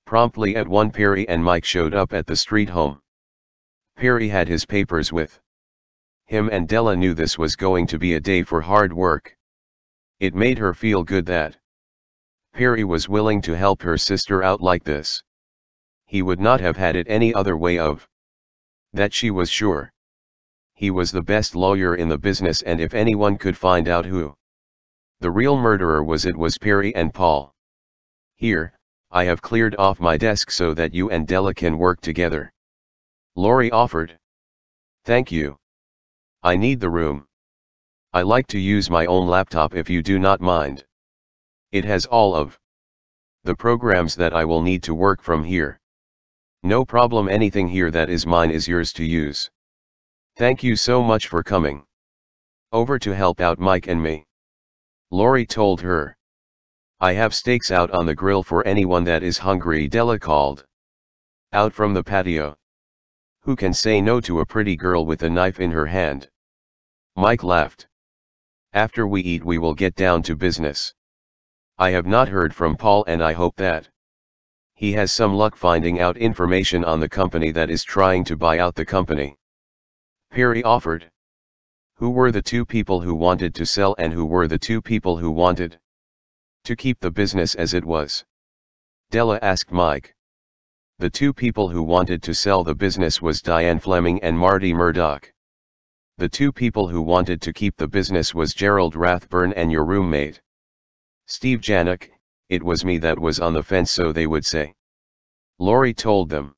Promptly at 1 Perry and Mike showed up at the street home. Perry had his papers with him and Della knew this was going to be a day for hard work. It made her feel good that Perry was willing to help her sister out like this. He would not have had it any other way of that, she was sure. He was the best lawyer in the business, and if anyone could find out who the real murderer was, it was Perry and Paul. Here, I have cleared off my desk so that you and Della can work together, Lori offered. Thank you. I need the room. I like to use my own laptop if you do not mind. It has all of the programs that I will need to work from here. No problem, anything here that is mine is yours to use. Thank you so much for coming over to help out Mike and me, Lori told her. I have steaks out on the grill for anyone that is hungry, Della called out from the patio. Who can say no to a pretty girl with a knife in her hand? Mike laughed. After we eat we will get down to business. I have not heard from Paul and I hope that he has some luck finding out information on the company that is trying to buy out the company, Perry offered. Who were the two people who wanted to sell and who were the two people who wanted to keep the business as it was? Della asked Mike. The two people who wanted to sell the business was Diane Fleming and Marty Murdoch. The two people who wanted to keep the business was Gerald Rathburn and your roommate, Steve Janik. It was me that was on the fence, so they would say, Lori told them.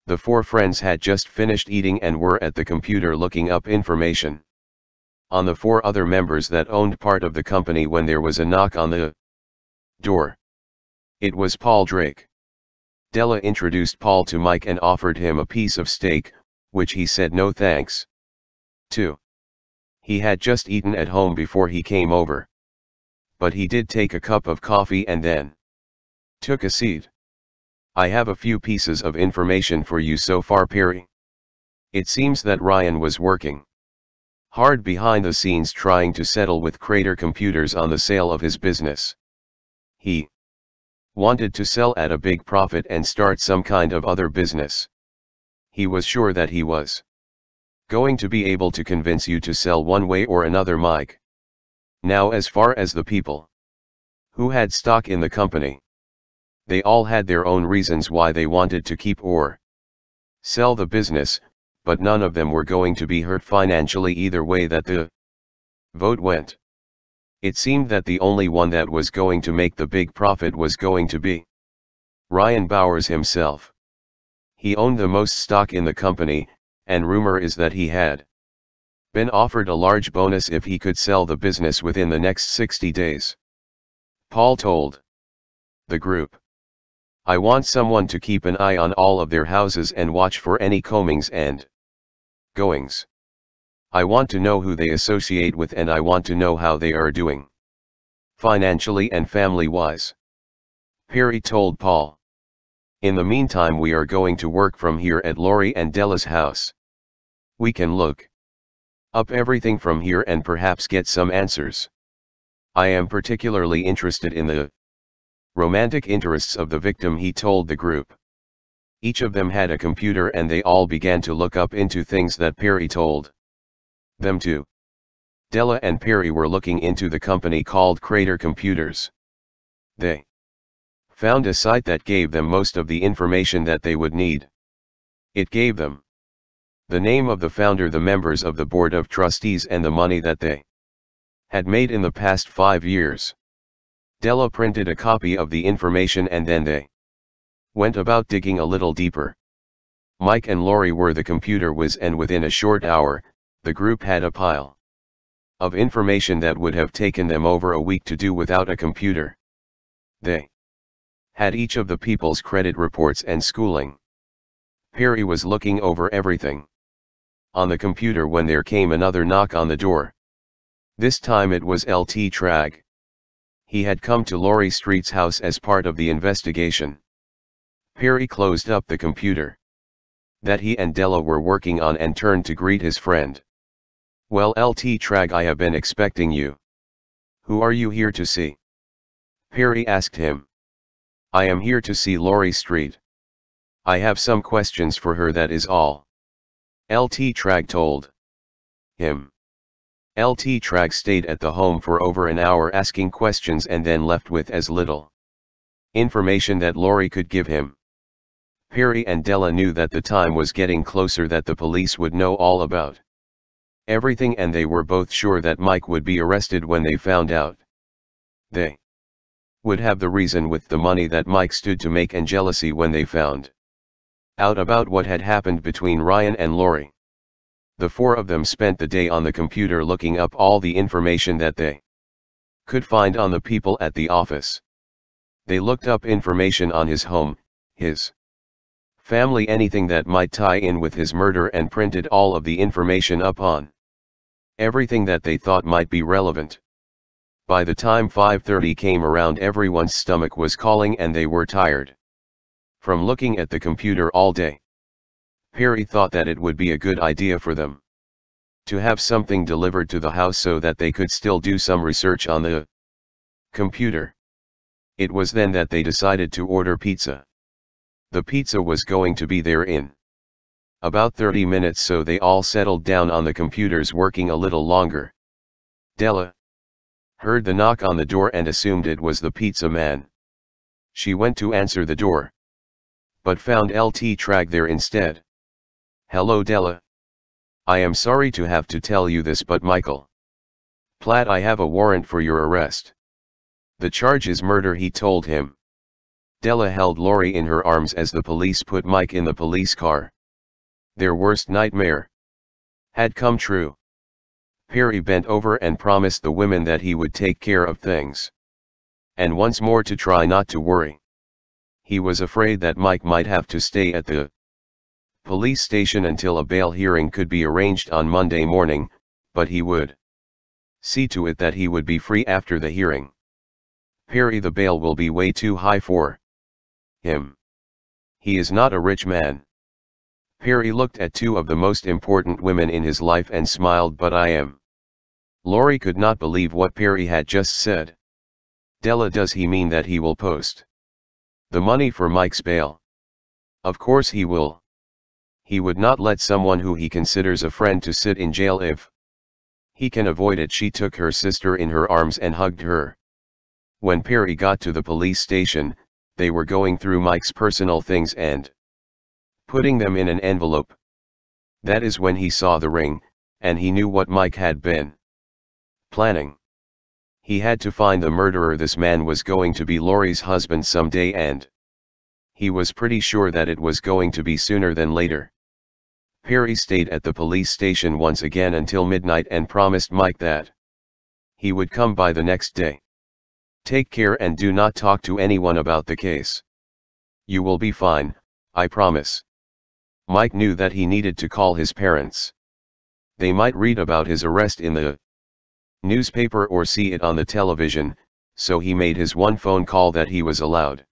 The four friends had just finished eating and were at the computer looking up information on the four other members that owned part of the company when there was a knock on the door. It was Paul Drake. Della introduced Paul to Mike and offered him a piece of steak, which he said no thanks to. He had just eaten at home before he came over. But he did take a cup of coffee and then took a seat. I have a few pieces of information for you so far, Perry. It seems that Ryan was working hard behind the scenes trying to settle with Crater Computers on the sale of his business. He wanted to sell at a big profit and start some kind of other business. He was sure that he was going to be able to convince you to sell one way or another, Mike. Now, as far as the people who had stock in the company, they all had their own reasons why they wanted to keep or sell the business, but none of them were going to be hurt financially either way that the vote went. It seemed that the only one that was going to make the big profit was going to be Ryan Bowers himself. He owned the most stock in the company, and rumor is that he had been offered a large bonus if he could sell the business within the next 60 days. Paul told the group. I want someone to keep an eye on all of their houses and watch for any comings and goings. I want to know who they associate with and I want to know how they are doing financially and family-wise, Perry told Paul. In the meantime, we are going to work from here at Lori and Della's house. We can look up everything from here and perhaps get some answers. I am particularly interested in the romantic interests of the victim, he told the group. Each of them had a computer and they all began to look up into things that Perry told them to. Della and Perry were looking into the company called Crater Computers. They found a site that gave them most of the information that they would need. It gave them the name of the founder, the members of the board of trustees, and the money that they had made in the past 5 years. Della printed a copy of the information and then they went about digging a little deeper. Mike and Lori were the computer whiz, and within a short hour, the group had a pile of information that would have taken them over a week to do without a computer. They had each of the people's credit reports and schooling. Perry was looking over everything on the computer when there came another knock on the door. This time it was Lt. Tragg. He had come to Laurie Street's house as part of the investigation. Perry closed up the computer that he and Della were working on and turned to greet his friend. Well, Lt. Tragg, I have been expecting you. Who are you here to see? Perry asked him. I am here to see Laurie Street. I have some questions for her, that is all. Lt. Trag told him. Lt. Trag stayed at the home for over an hour asking questions and then left with as little information that Laurie could give him. Perry and Della knew that the time was getting closer that the police would know all about everything, and they were both sure that Mike would be arrested when they found out. They would have the reason with the money that Mike stood to make and jealousy when they found out about what had happened between Ryan and Laurie. The four of them spent the day on the computer looking up all the information that they could find on the people at the office. They looked up information on his home, his family, anything that might tie in with his murder, and printed all of the information up on everything that they thought might be relevant. By the time 5:30 came around, everyone's stomach was calling and they were tired from looking at the computer all day. Perry thought that it would be a good idea for them to have something delivered to the house so that they could still do some research on the computer. It was then that they decided to order pizza. The pizza was going to be there in about 30 minutes, so they all settled down on the computers working a little longer. Della heard the knock on the door and assumed it was the pizza man. She went to answer the door, but found Lt. Trag there instead. "Hello, Della. I am sorry to have to tell you this, but Michael Platt, I have a warrant for your arrest. The charge is murder," he told him. Della held Laurie in her arms as the police put Mike in the police car. Their worst nightmare had come true. Perry bent over and promised the women that he would take care of things, and once more to try not to worry. He was afraid that Mike might have to stay at the police station until a bail hearing could be arranged on Monday morning, but he would see to it that he would be free after the hearing. "Perry, the bail will be way too high for him. He is not a rich man." Perry looked at two of the most important women in his life and smiled. "But I am." Laurie could not believe what Perry had just said. "Della, does he mean that he will post the money for Mike's bail?" "Of course he will. He would not let someone who he considers a friend to sit in jail if he can avoid it." She took her sister in her arms and hugged her. When Perry got to the police station, they were going through Mike's personal things and putting them in an envelope. That is when he saw the ring, and he knew what Mike had been planning. He had to find the murderer. This man was going to be Laurie's husband someday, and he was pretty sure that it was going to be sooner than later. Perry stayed at the police station once again until midnight and promised Mike that he would come by the next day. "Take care and do not talk to anyone about the case. You will be fine, I promise." Mike knew that he needed to call his parents. They might read about his arrest in the newspaper or see it on the television, so he made his one phone call that he was allowed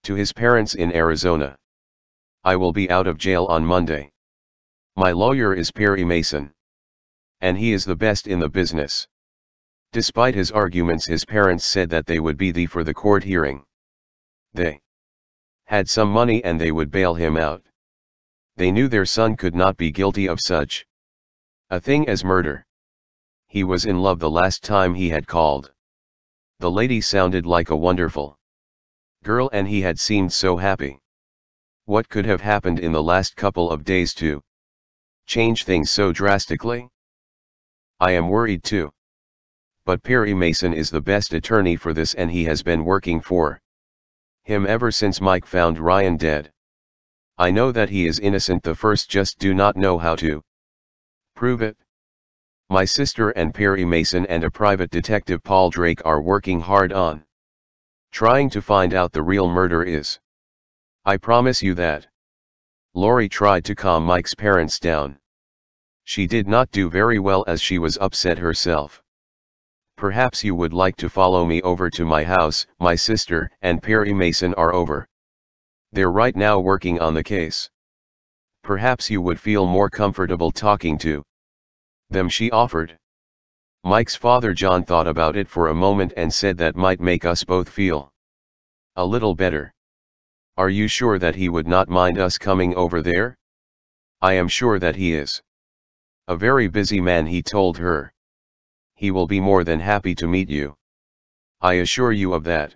to his parents in Arizona. "I will be out of jail on Monday. My lawyer is Perry Mason, and he is the best in the business." Despite his arguments, his parents said that they would be there for the court hearing. They had some money and they would bail him out. They knew their son could not be guilty of such a thing as murder. He was in love the last time he had called. The lady sounded like a wonderful girl and he had seemed so happy. What could have happened in the last couple of days to change things so drastically? "I am worried too. But Perry Mason is the best attorney for this, and he has been working for him ever since Mike found Ryan dead. I know that he is innocent. The first just do not know how to prove it. My sister and Perry Mason and a private detective, Paul Drake, are working hard on trying to find out the real murder is. I promise you that." Laurie tried to calm Mike's parents down. She did not do very well as she was upset herself. "Perhaps you would like to follow me over to my house. My sister and Perry Mason are over there right now working on the case. Perhaps you would feel more comfortable talking to them," she offered. Mike's father John thought about it for a moment and said that might make us both feel A little better. Are you sure that he would not mind us coming over there? I am sure that he is. A very busy man, he told her. He will be more than happy to meet you. I assure you of that.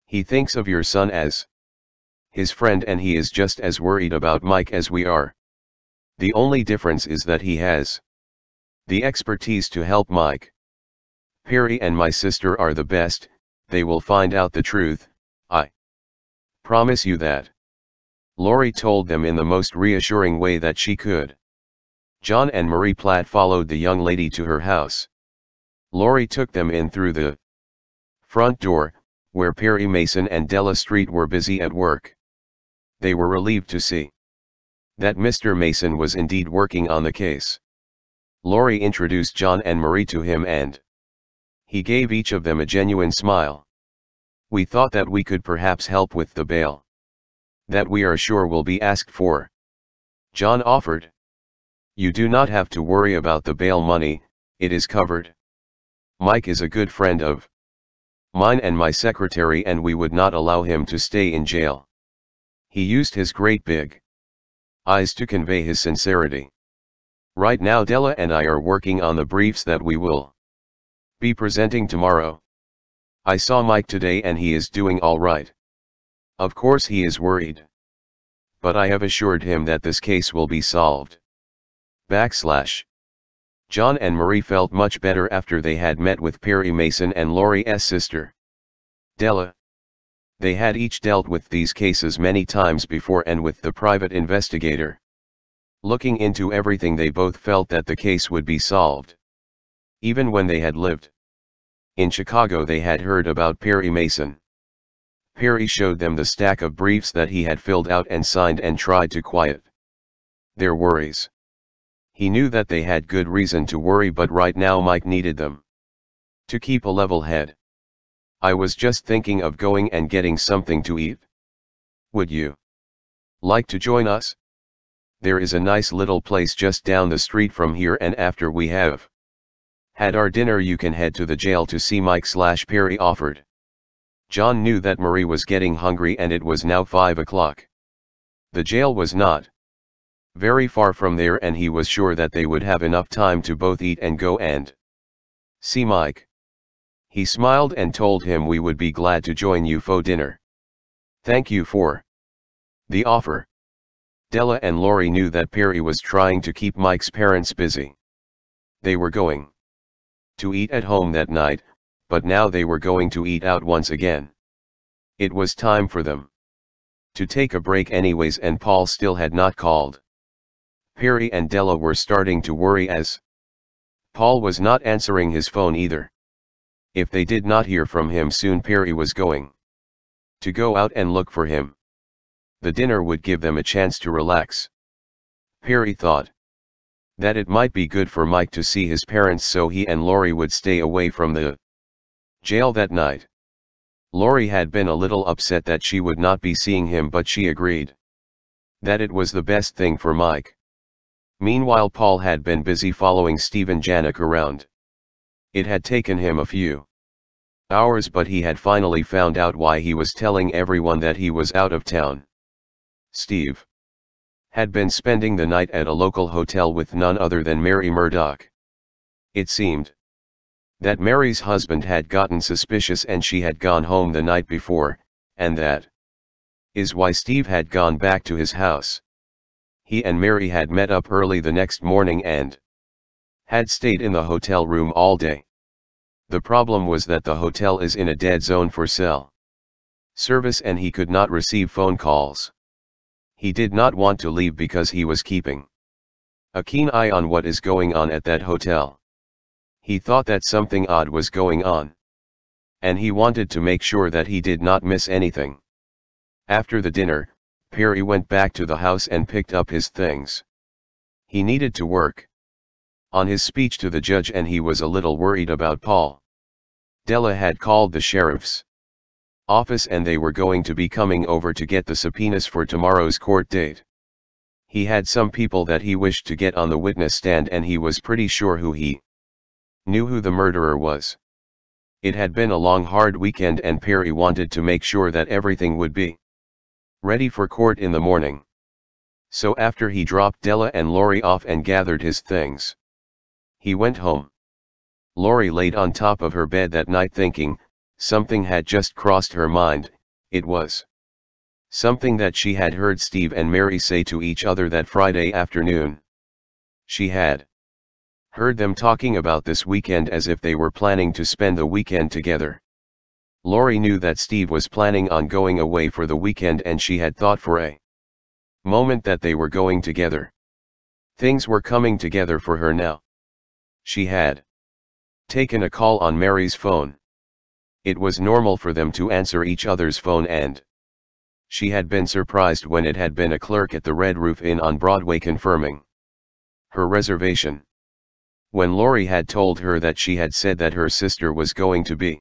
He thinks of your son as his friend, and he is just as worried about Mike as we are. The only difference is that he has the expertise to help Mike. Perry and my sister are the best, they will find out the truth, I promise you that. Lori told them in the most reassuring way that she could. John and Marie Platt followed the young lady to her house. Lori took them in through the front door, where Perry Mason and Della Street were busy at work. They were relieved to see that Mr. Mason was indeed working on the case. Lori introduced John and Marie to him, and he gave each of them a genuine smile. We thought that we could perhaps help with the bail that we are sure will be asked for. John offered. You do not have to worry about the bail money, it is covered. Mike is a good friend of mine and my secretary, and we would not allow him to stay in jail. He used his great big eyes to convey his sincerity. Right now Della and I are working on the briefs that we will be presenting tomorrow. I saw Mike today and he is doing all right. Of course he is worried. But I have assured him that this case will be solved. John and Marie felt much better after they had met with Perry Mason and Lori's sister, Della. They had each dealt with these cases many times before, and with the private investigator looking into everything, they both felt that the case would be solved. Even when they had lived in Chicago, they had heard about Perry Mason. Perry showed them the stack of briefs that he had filled out and signed, and tried to quiet their worries. He knew that they had good reason to worry, but right now Mike needed them to keep a level head. I was just thinking of going and getting something to eat. Would you like to join us? There is a nice little place just down the street from here, and after we have had our dinner you can head to the jail to see Mike. Perry offered. John knew that Marie was getting hungry, and it was now 5 o'clock. The jail was not very far from there, and he was sure that they would have enough time to both eat and go and see Mike. He smiled and told him, we would be glad to join you for dinner. Thank you for the offer. Della and Lori knew that Perry was trying to keep Mike's parents busy. They were going to eat at home that night, but now they were going to eat out once again. It was time for them to take a break anyways, and Paul still had not called. Perry and Della were starting to worry, as Paul was not answering his phone either. If they did not hear from him soon, Perry was going to go out and look for him. The dinner would give them a chance to relax. Perry thought that it might be good for Mike to see his parents, so he and Lori would stay away from the jail that night. Lori had been a little upset that she would not be seeing him, but she agreed that it was the best thing for Mike. Meanwhile, Paul had been busy following Stephen Janik around. It had taken him a few hours, but he had finally found out why he was telling everyone that he was out of town. Steve had been spending the night at a local hotel with none other than Mary Murdoch. It seemed that Mary's husband had gotten suspicious and she had gone home the night before, and that is why Steve had gone back to his house. He and Mary had met up early the next morning and had stayed in the hotel room all day. The problem was that the hotel is in a dead zone for cell service, and he could not receive phone calls. He did not want to leave because he was keeping a keen eye on what is going on at that hotel. He thought that something odd was going on, and he wanted to make sure that he did not miss anything. After the dinner, Perry went back to the house and picked up his things. He needed to work on his speech to the judge, and he was a little worried about Paul. Della had called the sheriff's office and they were going to be coming over to get the subpoenas for tomorrow's court date. He had some people that he wished to get on the witness stand, and he was pretty sure he knew who the murderer was. It had been a long hard weekend and Perry wanted to make sure that everything would be ready for court in the morning. So after he dropped Della and Lori off and gathered his things, he went home. Lori laid on top of her bed that night thinking, something had just crossed her mind. It was something that she had heard Steve and Mary say to each other that Friday afternoon. She had heard them talking about this weekend as if they were planning to spend the weekend together. Lori knew that Steve was planning on going away for the weekend and she had thought for a moment that they were going together. Things were coming together for her now. She had taken a call on Mary's phone. It was normal for them to answer each other's phone and she had been surprised when it had been a clerk at the Red Roof Inn on Broadway confirming her reservation. When Lori had told her that she had said that her sister was going to be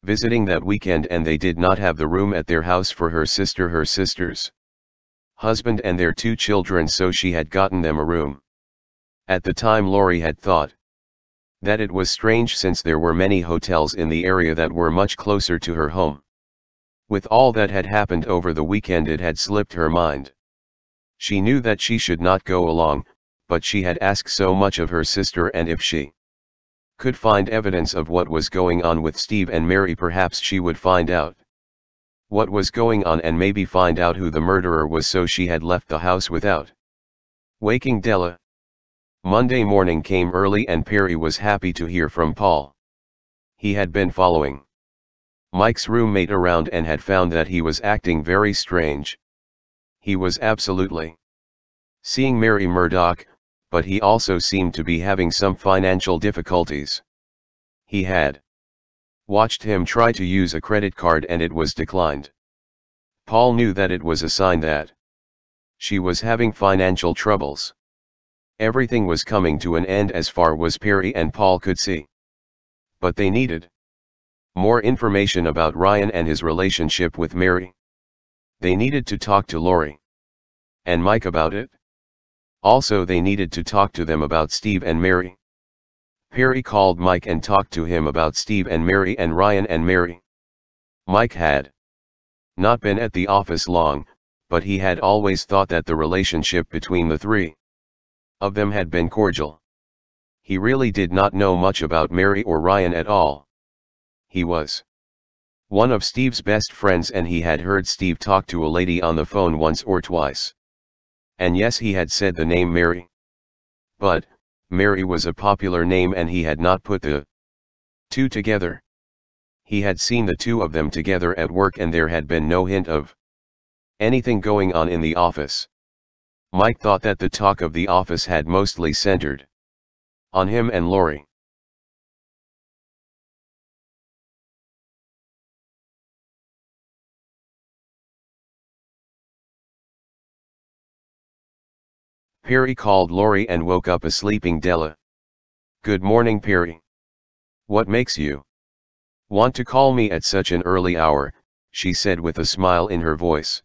visiting that weekend and they did not have the room at their house for her sister's husband and their 2 children, so she had gotten them a room. At the time Lori had thought that it was strange since there were many hotels in the area that were much closer to her home. With all that had happened over the weekend it had slipped her mind. She knew that she should not go along, but she had asked so much of her sister, and if she could find evidence of what was going on with Steve and Mary, perhaps she would find out what was going on and maybe find out who the murderer was. So she had left the house without waking Della. Monday morning came early and Perry was happy to hear from Paul. He had been following Mike's roommate around and had found that he was acting very strange. He was absolutely seeing Mary Murdoch, but he also seemed to be having some financial difficulties. He had watched him try to use a credit card and it was declined. Paul knew that it was a sign that she was having financial troubles. Everything was coming to an end as far as Perry and Paul could see. But they needed more information about Ryan and his relationship with Mary. They needed to talk to Lori and Mike about it. Also they needed to talk to them about Steve and Mary. Perry called Mike and talked to him about Steve and Mary and Ryan and Mary. Mike had not been at the office long, but he had always thought that the relationship between the 3 of them had been cordial. He really did not know much about Mary or Ryan at all. He was one of Steve's best friends and he had heard Steve talk to a lady on the phone once or twice. And yes, he had said the name Mary. But Mary was a popular name and he had not put the 2 together. He had seen the 2 of them together at work and there had been no hint of anything going on in the office. Mike thought that the talk of the office had mostly centered on him and Lori. Perry called Lori and woke up a sleeping Della. "Good morning, Perry. What makes you want to call me at such an early hour?" she said with a smile in her voice.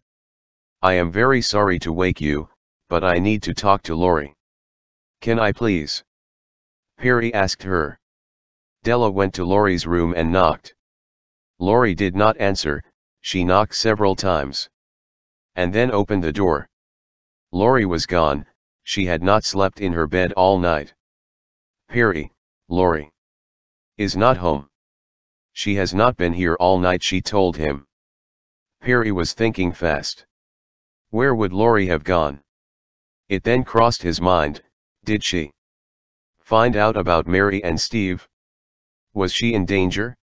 "I am very sorry to wake you, but I need to talk to Lori." "Can I please?" Perry asked her. Della went to Lori's room and knocked. Lori did not answer. She knocked several times and then opened the door. Lori was gone. She had not slept in her bed all night. "Perry, Lori is not home. She has not been here all night," she told him. Perry was thinking fast. Where would Lori have gone? It then crossed his mind, did she find out about Mary and Steve? Was she in danger?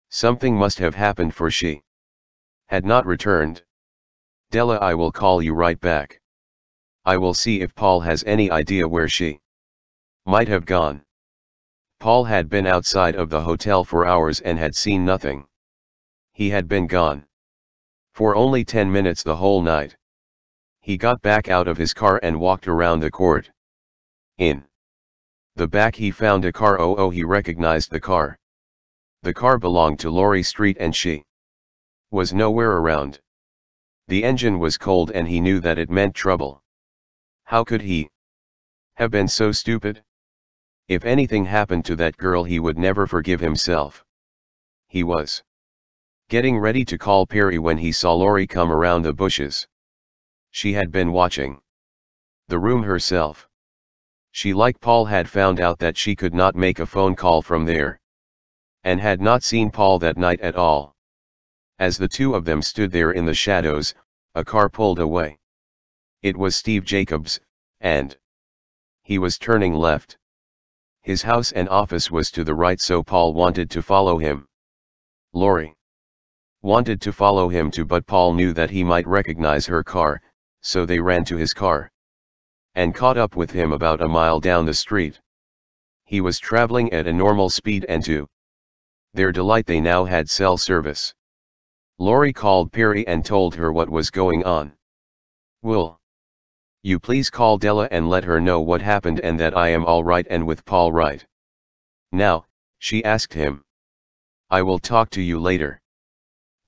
Something must have happened, for she had not returned. "Della, I will call you right back. I will see if Paul has any idea where she might have gone." Paul had been outside of the hotel for hours and had seen nothing. He had been gone for only 10 minutes the whole night. He got back out of his car and walked around the court. In the back he found a car. He recognized the car. The car belonged to Lori Street and she was nowhere around. The engine was cold and he knew that it meant trouble. How could he have been so stupid? If anything happened to that girl he would never forgive himself. He was getting ready to call Perry when he saw Lori come around the bushes. She had been watching the room herself. She, like Paul, had found out that she could not make a phone call from there, and had not seen Paul that night at all. As the two of them stood there in the shadows, a car pulled away. It was Steve Jacobs, and he was turning left. His house and office was to the right, so Paul wanted to follow him. Lori wanted to follow him too, but Paul knew that he might recognize her car, so they ran to his car and caught up with him about a mile down the street. He was traveling at a normal speed, and to their delight they now had cell service. Lori called Perry and told her what was going on. "Will you please call Della and let her know what happened and that I am all right and with Paul right now?" she asked him. "I will talk to you later."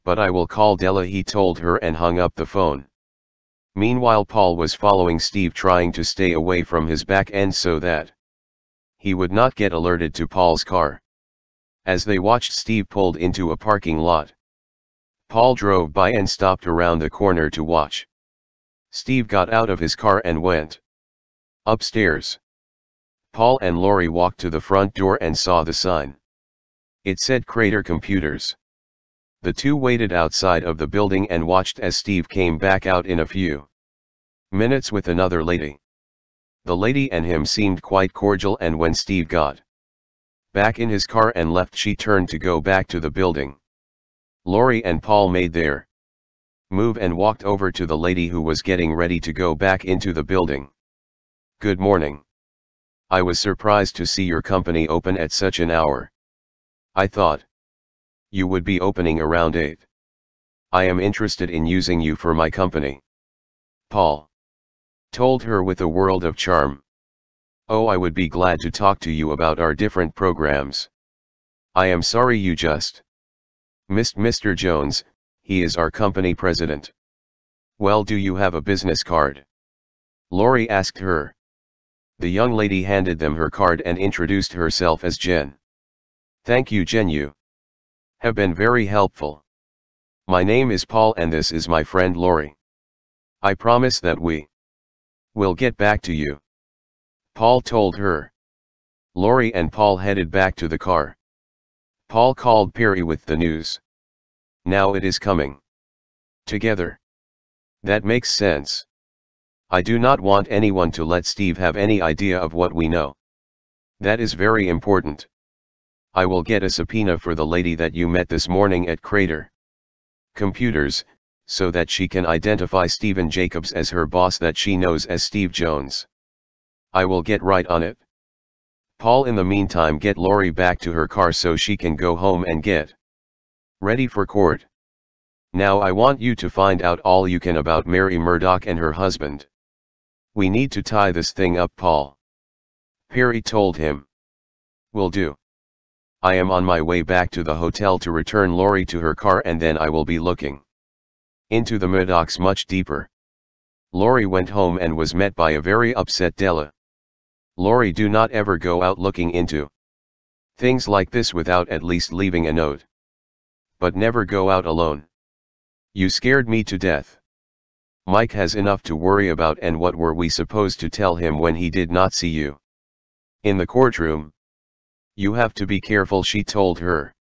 "But I will call Della," he told her, and hung up the phone. Meanwhile, Paul was following Steve, trying to stay away from his back end so that he would not get alerted to Paul's car. As they watched, Steve pulled into a parking lot. Paul drove by and stopped around the corner to watch. Steve got out of his car and went upstairs. Paul and Lori walked to the front door and saw the sign. It said Crater Computers. The two waited outside of the building and watched as Steve came back out in a few minutes with another lady. The lady and him seemed quite cordial, and when Steve got back in his car and left, she turned to go back to the building. Lori and Paul made their move and walked over to the lady who was getting ready to go back into the building. "Good morning. I was surprised to see your company open at such an hour. I thought you would be opening around 8. I am interested in using you for my company," Paul told her with a world of charm. "Oh, I would be glad to talk to you about our different programs. I am sorry you just missed Mr. Jones. He is our company president." "Well, do you have a business card?" Lori asked her. The young lady handed them her card and introduced herself as Jen. "Thank you, Jen, you have been very helpful. My name is Paul and this is my friend Lori. I promise that we will get back to you," Paul told her. Lori and Paul headed back to the car. Paul called Perry with the news. "Now it is coming together. That makes sense. I do not want anyone to let Steve have any idea of what we know. That is very important. I will get a subpoena for the lady that you met this morning at Crater Computers, so that she can identify Stephen Jacobs as her boss that she knows as Steve Jones. I will get right on it. Paul, in the meantime, get Lori back to her car so she can go home and get ready for court. Now I want you to find out all you can about Mary Murdoch and her husband. We need to tie this thing up, Paul," Perry told him. "Will do. I am on my way back to the hotel to return Lori to her car, and then I will be looking into the Murdochs much deeper." Lori went home and was met by a very upset Della. "Lori, do not ever go out looking into things like this without at least leaving a note. But never go out alone. You scared me to death. Mike has enough to worry about, and what were we supposed to tell him when he did not see you in the courtroom? You have to be careful," she told her.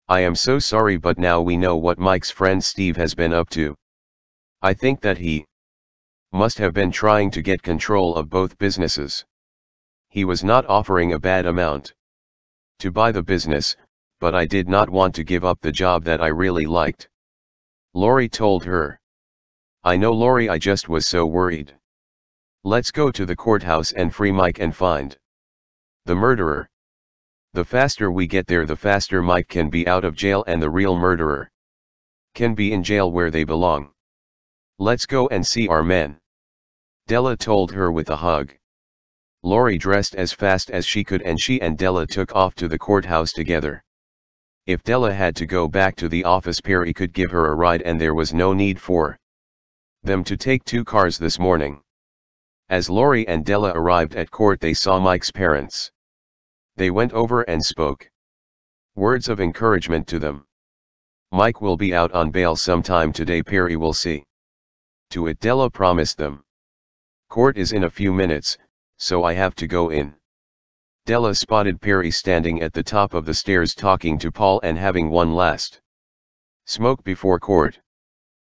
"I am so sorry, but now we know what Mike's friend Steve has been up to. I think that he must have been trying to get control of both businesses. He was not offering a bad amount to buy the business, but I did not want to give up the job that I really liked," Lori told her. "I know, Lori, I just was so worried. Let's go to the courthouse and free Mike and find the murderer. The faster we get there, the faster Mike can be out of jail and the real murderer can be in jail where they belong. Let's go and see our men," Della told her with a hug. Lori dressed as fast as she could, and she and Della took off to the courthouse together. If Della had to go back to the office, Perry could give her a ride, and there was no need for them to take two cars this morning. As Lori and Della arrived at court, they saw Mike's parents. They went over and spoke Words of encouragement to them. Mike will be out on bail sometime today, Perry will see to it, Della promised them. Court is in a few minutes, so I have to go in. Della spotted Perry standing at the top of the stairs talking to Paul and having one last smoke before court.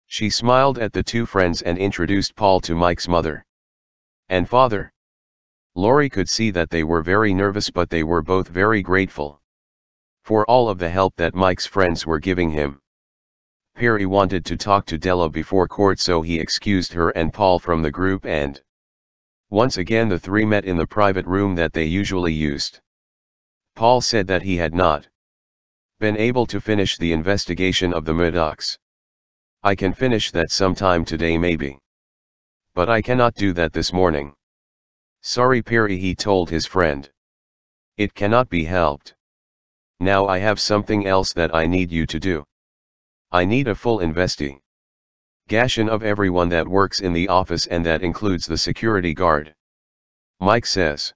She smiled at the two friends and introduced Paul to Mike's mother and father. Lori could see that they were very nervous, but they were both very grateful for all of the help that Mike's friends were giving him. Perry wanted to talk to Della before court, so he excused her and Paul from the group, and once again the three met in the private room that they usually used. Paul said that he had not been able to finish the investigation of the Murdochs. I can finish that sometime today maybe. But I cannot do that this morning. Sorry, Perry, he told his friend. It cannot be helped. Now I have something else that I need you to do. I need a full investigation of everyone that works in the office, and that includes the security guard. Mike says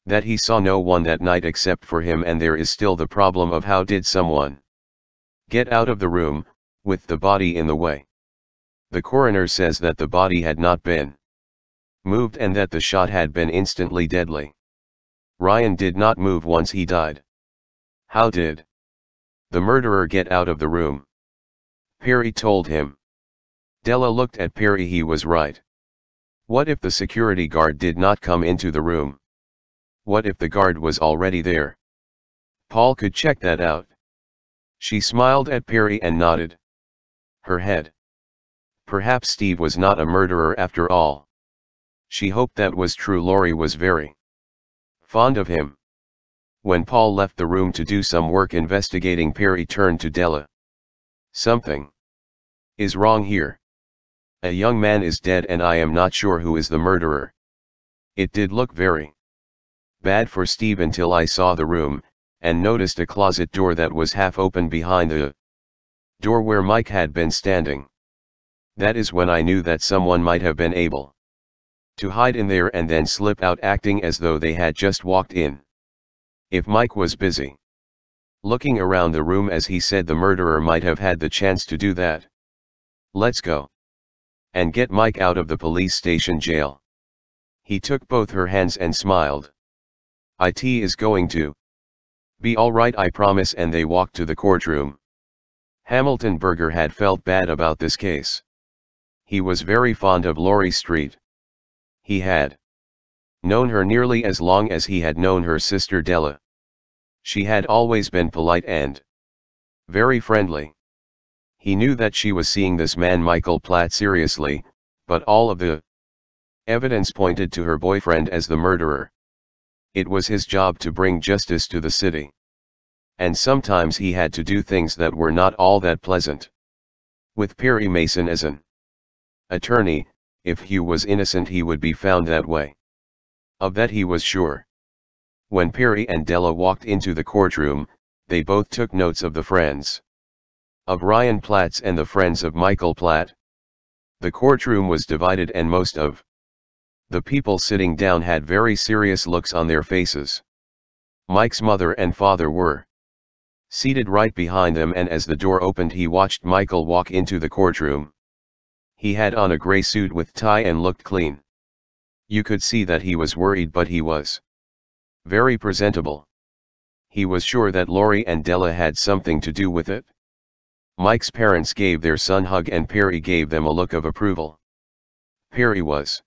that he saw no one that night except for him, and there is still the problem of how did someone get out of the room, with the body in the way. The coroner says that the body had not been moved and that the shot had been instantly deadly. Ryan did not move once he died. How did the murderer get out of the room? Perry told him. Della looked at Perry. He was right. What if the security guard did not come into the room? What if the guard was already there? Paul could check that out. She smiled at Perry and nodded her head. Perhaps Steve was not a murderer after all. She hoped that was true. Lori was very fond of him. When Paul left the room to do some work investigating, Perry turned to Della. Something is wrong here. A young man is dead and I am not sure who is the murderer. It did look very bad for Steve until I saw the room, and noticed a closet door that was half open behind the door where Mike had been standing. That is when I knew that someone might have been able to hide in there and then slip out, acting as though they had just walked in. If Mike was busy looking around the room, as he said, the murderer might have had the chance to do that. Let's go and get Mike out of the police station jail. He took both her hands and smiled. It is going to be all right, I promise, and they walked to the courtroom. Hamilton Berger had felt bad about this case. He was very fond of Lori Street. He had known her nearly as long as he had known her sister Della. She had always been polite and very friendly. He knew that she was seeing this man Michael Platt seriously, but all of the evidence pointed to her boyfriend as the murderer. It was his job to bring justice to the city. And sometimes he had to do things that were not all that pleasant. With Perry Mason as an attorney, if Hugh was innocent he would be found that way. Of that he was sure. When Perry and Della walked into the courtroom, they both took notes of the friends of Ryan Platts and the friends of Michael Platt. The courtroom was divided and most of the people sitting down had very serious looks on their faces. Mike's mother and father were seated right behind them, and as the door opened he watched Michael walk into the courtroom. He had on a gray suit with tie and looked clean. You could see that he was worried, but he was very presentable. He was sure that Lori and Della had something to do with it. Mike's parents gave their son a hug and Perry gave them a look of approval. Perry was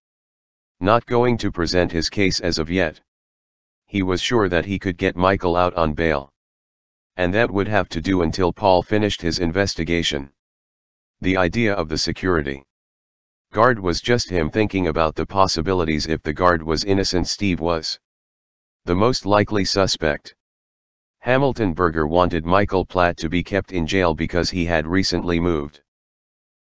not going to present his case as of yet. He was sure that he could get Michael out on bail. And that would have to do until Paul finished his investigation. The idea of the security guard was just him thinking about the possibilities. If the guard was innocent, Steve was the most likely suspect. Hamilton Berger wanted Michael Platt to be kept in jail because he had recently moved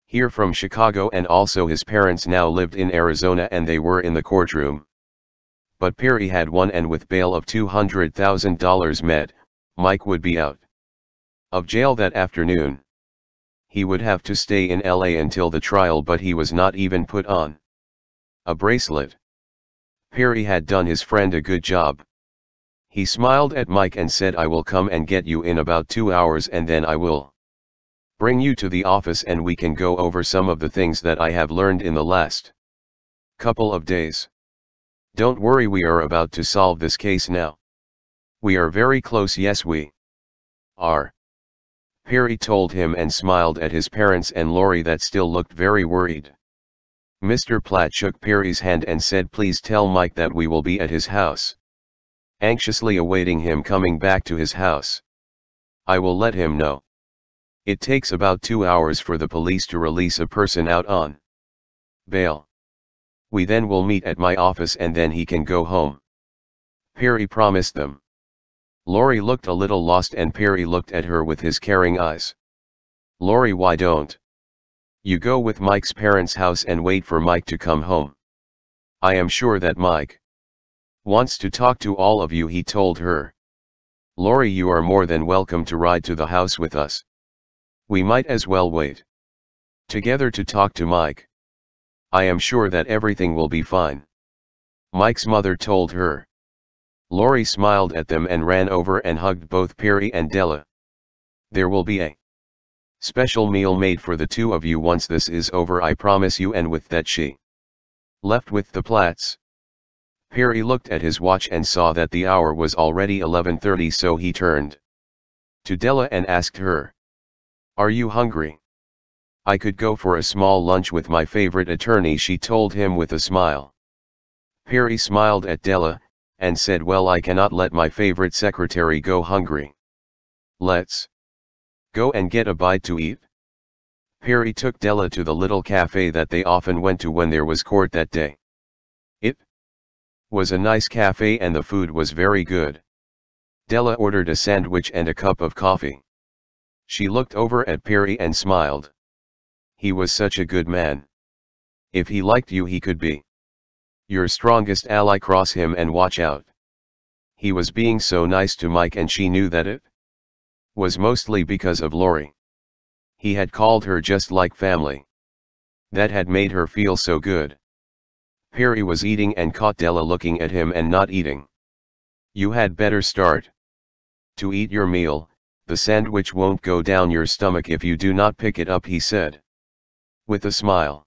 here from Chicago, and also his parents now lived in Arizona and they were in the courtroom. But Perry had won, and with bail of $200,000 met, Mike would be out of jail that afternoon. He would have to stay in LA until the trial, but he was not even put on a bracelet. Perry had done his friend a good job. He smiled at Mike and said, I will come and get you in about 2 hours and then I will bring you to the office and we can go over some of the things that I have learned in the last couple of days. Don't worry, we are about to solve this case now. We are very close, yes we are. Perry told him and smiled at his parents and Lori that still looked very worried. Mr. Platt shook Perry's hand and said, please tell Mike that we will be at his house, anxiously awaiting him coming back to his house. I will let him know. It takes about 2 hours for the police to release a person out on bail. We then will meet at my office and then he can go home. Perry promised them. Lori looked a little lost and Perry looked at her with his caring eyes. Lori, why don't you go with Mike's parents' house and wait for Mike to come home? I am sure that Mike wants to talk to all of you, he told her. Lori, you are more than welcome to ride to the house with us. We might as well wait together to talk to Mike. I am sure that everything will be fine, Mike's mother told her. Lori smiled at them and ran over and hugged both Perry and Della. There will be a special meal made for the two of you once this is over, I promise you, and with that she left with the Platts. Perry looked at his watch and saw that the hour was already 11:30, so he turned to Della and asked her, are you hungry? I could go for a small lunch with my favorite attorney, she told him with a smile. Perry smiled at Della and said, well, I cannot let my favorite secretary go hungry. Let's go and get a bite to eat. Perry took Della to the little cafe that they often went to when there was court that day. It was a nice cafe and the food was very good. Della ordered a sandwich and a cup of coffee. She looked over at Perry and smiled. He was such a good man. If he liked you, he could be your strongest ally. Cross him and watch out. He was being so nice to Mike and she knew that it was mostly because of Lori. He had called her just like family. That had made her feel so good. Perry was eating and caught Della looking at him and not eating. You had better start to eat your meal. The sandwich won't go down your stomach if you do not pick it up, he said with a smile.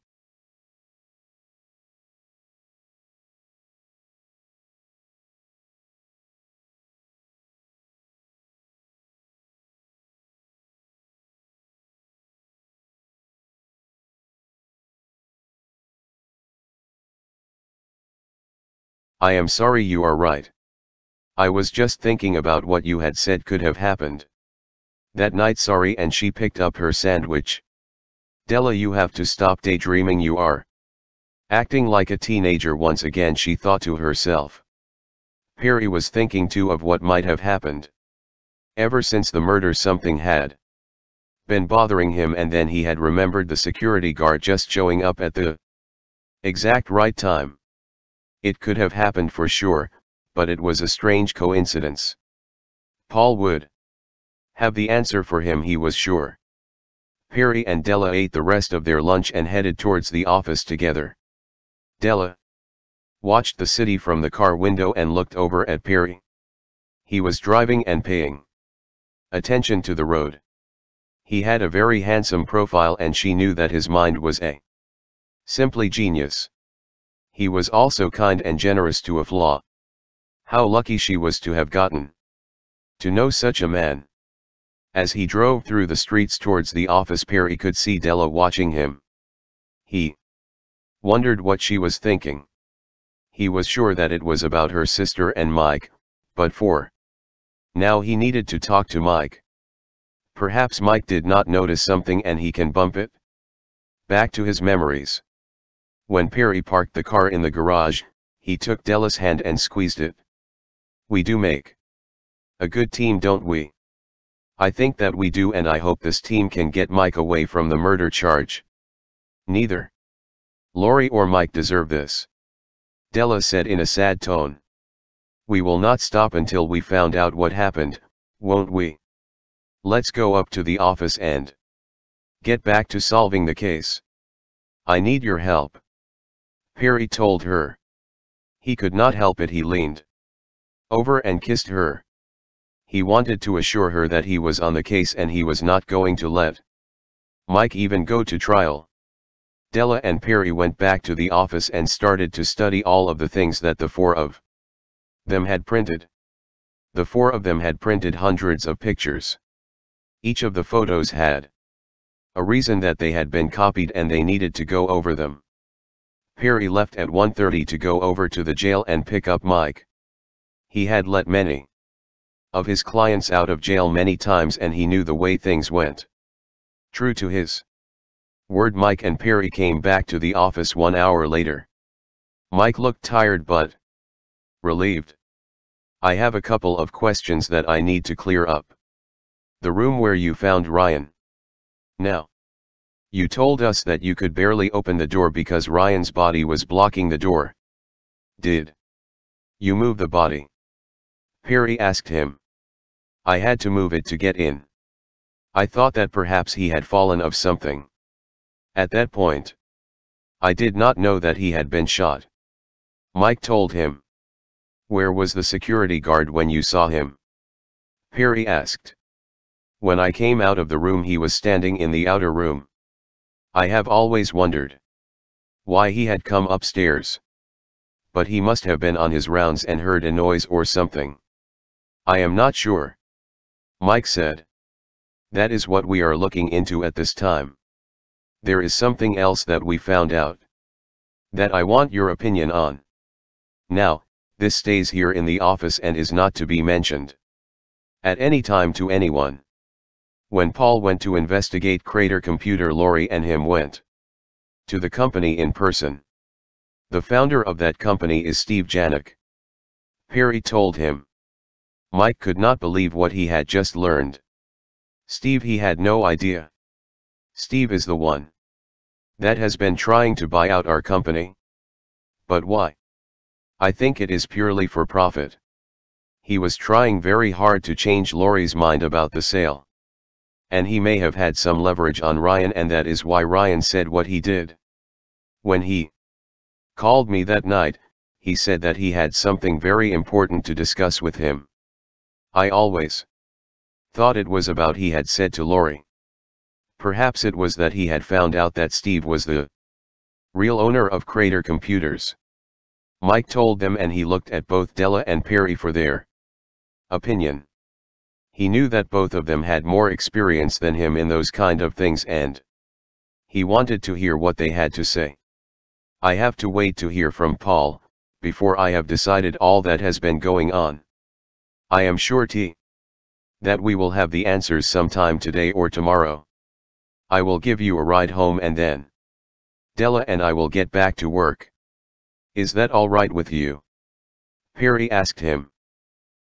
I am sorry, you are right. I was just thinking about what you had said could have happened that night, sorry, and she picked up her sandwich. Della, you have to stop daydreaming, you are acting like a teenager once again, she thought to herself. Perry was thinking too of what might have happened. Ever since the murder something had been bothering him, and then he had remembered the security guard just showing up at the exact right time. It could have happened for sure, but it was a strange coincidence. Paul would have the answer for him, he was sure. Perry and Della ate the rest of their lunch and headed towards the office together. Della watched the city from the car window and looked over at Perry. He was driving and paying attention to the road. He had a very handsome profile and she knew that his mind was simply genius. He was also kind and generous to a flaw. How lucky she was to have gotten to know such a man. As he drove through the streets towards the office, Perry could see Della watching him. He wondered what she was thinking. He was sure that it was about her sister and Mike, but for now he needed to talk to Mike. Perhaps Mike did not notice something and he can bump it back to his memories. When Perry parked the car in the garage, he took Della's hand and squeezed it. We do make a good team, don't we? I think that we do, and I hope this team can get Mike away from the murder charge. Neither Lori or Mike deserve this, Della said in a sad tone. We will not stop until we found out what happened, won't we? Let's go up to the office and get back to solving the case. I need your help, Perry told her. He could not help it, he leaned over and kissed her. He wanted to assure her that he was on the case and he was not going to let Mike even go to trial. Della and Perry went back to the office and started to study all of the things that the four of them had printed. The four of them had printed hundreds of pictures. Each of the photos had a reason that they had been copied and they needed to go over them. Perry left at 1:30 to go over to the jail and pick up Mike. He had let many of his clients out of jail many times and he knew the way things went. True to his word, Mike and Perry came back to the office 1 hour later. Mike looked tired but relieved. I have a couple of questions that I need to clear up. The room where you found Ryan. Now, you told us that you could barely open the door because Ryan's body was blocking the door. Did you move the body? Perry asked him. I had to move it to get in. I thought that perhaps he had fallen of something. At that point, I did not know that he had been shot. Mike told him. Where was the security guard when you saw him? Perry asked. When I came out of the room he was standing in the outer room. I have always wondered why he had come upstairs. But he must have been on his rounds and heard a noise or something. I am not sure. Mike said. That is what we are looking into at this time. There is something else that we found out that I want your opinion on. Now, this stays here in the office and is not to be mentioned at any time to anyone. When Paul went to investigate Crater Computer, Lori and him went to the company in person. The founder of that company is Steve Janik. Perry told him. Mike could not believe what he had just learned. Steve, he had no idea. Steve is the one that has been trying to buy out our company. But why? I think it is purely for profit. He was trying very hard to change Lori's mind about the sale. And he may have had some leverage on Ryan, and that is why Ryan said what he did. When he called me that night, he said that he had something very important to discuss with him. I always thought it was about he had said to Lori. Perhaps it was that he had found out that Steve was the real owner of Crater Computers. Mike told them, and he looked at both Della and Perry for their opinion. He knew that both of them had more experience than him in those kind of things, and he wanted to hear what they had to say. I have to wait to hear from Paul before I have decided all that has been going on. I am sure that we will have the answers sometime today or tomorrow. I will give you a ride home and then Della and I will get back to work. Is that all right with you? Perry asked him.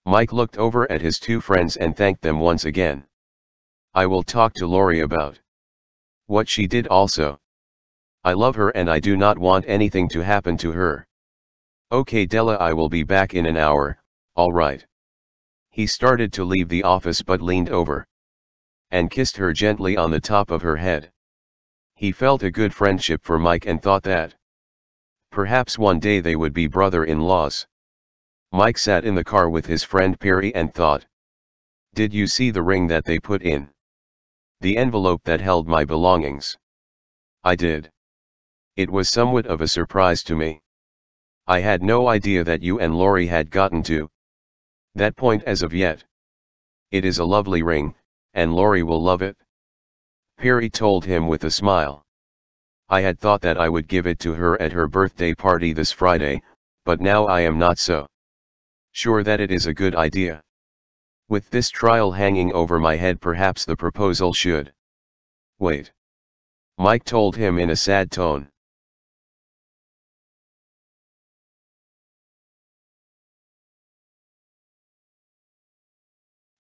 Mike looked over at his two friends and thanked them once again. I will talk to Lori about what she did also. I love her and I do not want anything to happen to her. Okay Della, I will be back in an hour, all right. He started to leave the office but leaned over and kissed her gently on the top of her head. He felt a good friendship for Mike and thought that perhaps one day they would be brother-in-laws. Mike sat in the car with his friend Perry and thought. Did you see the ring that they put in the envelope that held my belongings? I did. It was somewhat of a surprise to me. I had no idea that you and Lori had gotten to that point as of yet. It is a lovely ring, and Lori will love it. Perry told him with a smile. I had thought that I would give it to her at her birthday party this Friday, but now I am not so sure that it is a good idea. With this trial hanging over my head, perhaps the proposal should wait. Mike told him in a sad tone.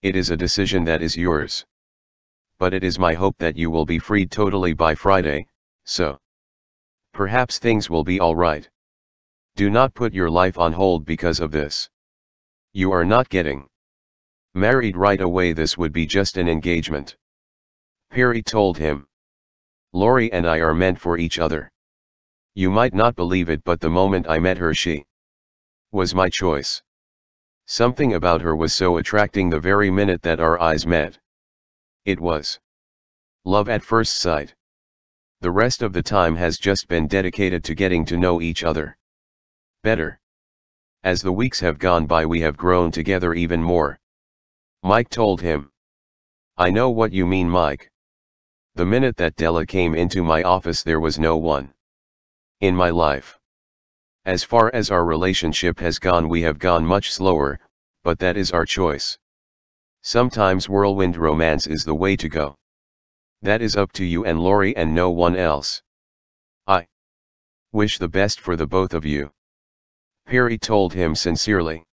It is a decision that is yours. But it is my hope that you will be freed totally by Friday, so perhaps things will be all right. Do not put your life on hold because of this. You are not getting married right away. This would be just an engagement. Perry told him. Lori and I are meant for each other. You might not believe it, but the moment I met her, she was my choice. Something about her was so attracting the very minute that our eyes met. It was love at first sight. The rest of the time has just been dedicated to getting to know each other better. As the weeks have gone by, we have grown together even more. Mike told him. I know what you mean, Mike. The minute that Della came into my office, there was no one in my life. As far as our relationship has gone, we have gone much slower, but that is our choice. Sometimes whirlwind romance is the way to go. That is up to you and Lori and no one else. I wish the best for the both of you. Perry told him sincerely.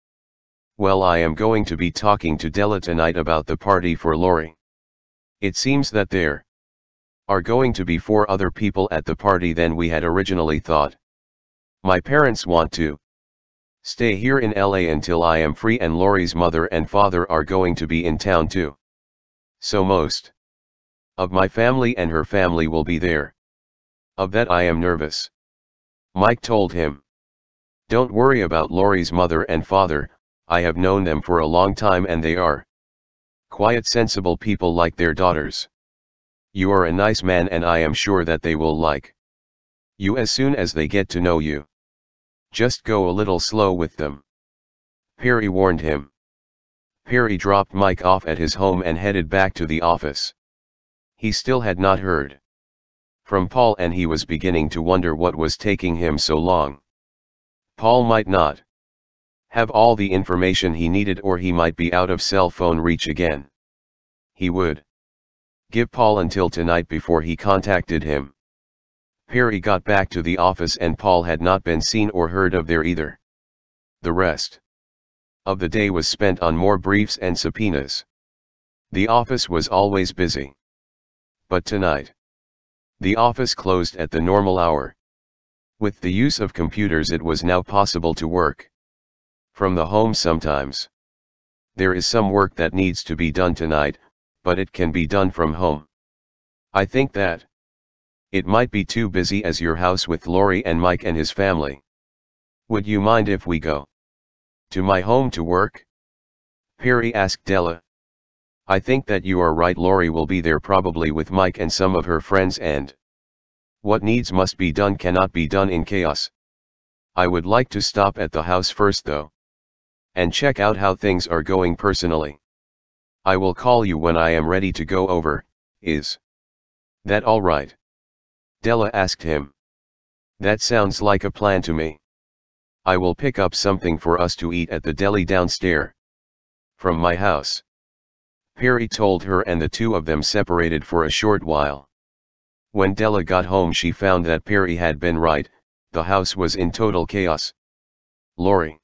Well, I am going to be talking to Della tonight about the party for Lori. It seems that there are going to be 4 other people at the party than we had originally thought. My parents want to stay here in LA until I am free, and Lori's mother and father are going to be in town too. So most of my family and her family will be there. Of that I am nervous. Mike told him. Don't worry about Lori's mother and father, I have known them for a long time and they are quiet, sensible people like their daughters. You are a nice man and I am sure that they will like you as soon as they get to know you. Just go a little slow with them. Perry warned him. Perry dropped Mike off at his home and headed back to the office. He still had not heard from Paul and he was beginning to wonder what was taking him so long. Paul might not have all the information he needed, or he might be out of cell phone reach again. He would give Paul until tonight before he contacted him. Perry got back to the office and Paul had not been seen or heard of there either. The rest of the day was spent on more briefs and subpoenas. The office was always busy. But tonight, the office closed at the normal hour. With the use of computers, it was now possible to work from the home sometimes. There is some work that needs to be done tonight, but it can be done from home. I think that it might be too busy as your house with Lori and Mike and his family. Would you mind if we go to my home to work? Perry asked Della. I think that you are right. Lori will be there probably with Mike and some of her friends, and what needs must be done cannot be done in chaos. I would like to stop at the house first though, and check out how things are going personally. I will call you when I am ready to go over. Is that all right? Della asked him. That sounds like a plan to me. I will pick up something for us to eat at the deli downstairs from my house. Perry told her, and the two of them separated for a short while. When Della got home, she found that Perry had been right, the house was in total chaos. Lori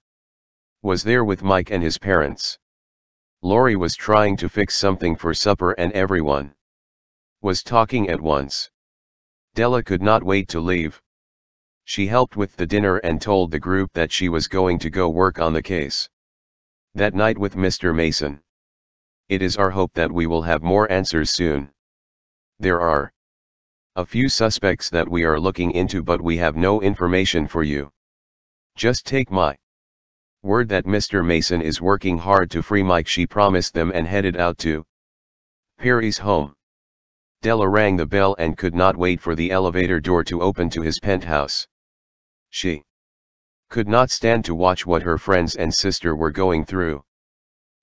was there with Mike and his parents. Lori was trying to fix something for supper and everyone was talking at once. Della could not wait to leave. She helped with the dinner and told the group that she was going to go work on the case that night with Mr. Mason. It is our hope that we will have more answers soon. There are a few suspects that we are looking into, but we have no information for you. Just take my word that Mr. Mason is working hard to free Mike, she promised them, and headed out to Perry's home. Della rang the bell and could not wait for the elevator door to open to his penthouse. She could not stand to watch what her friends and sister were going through.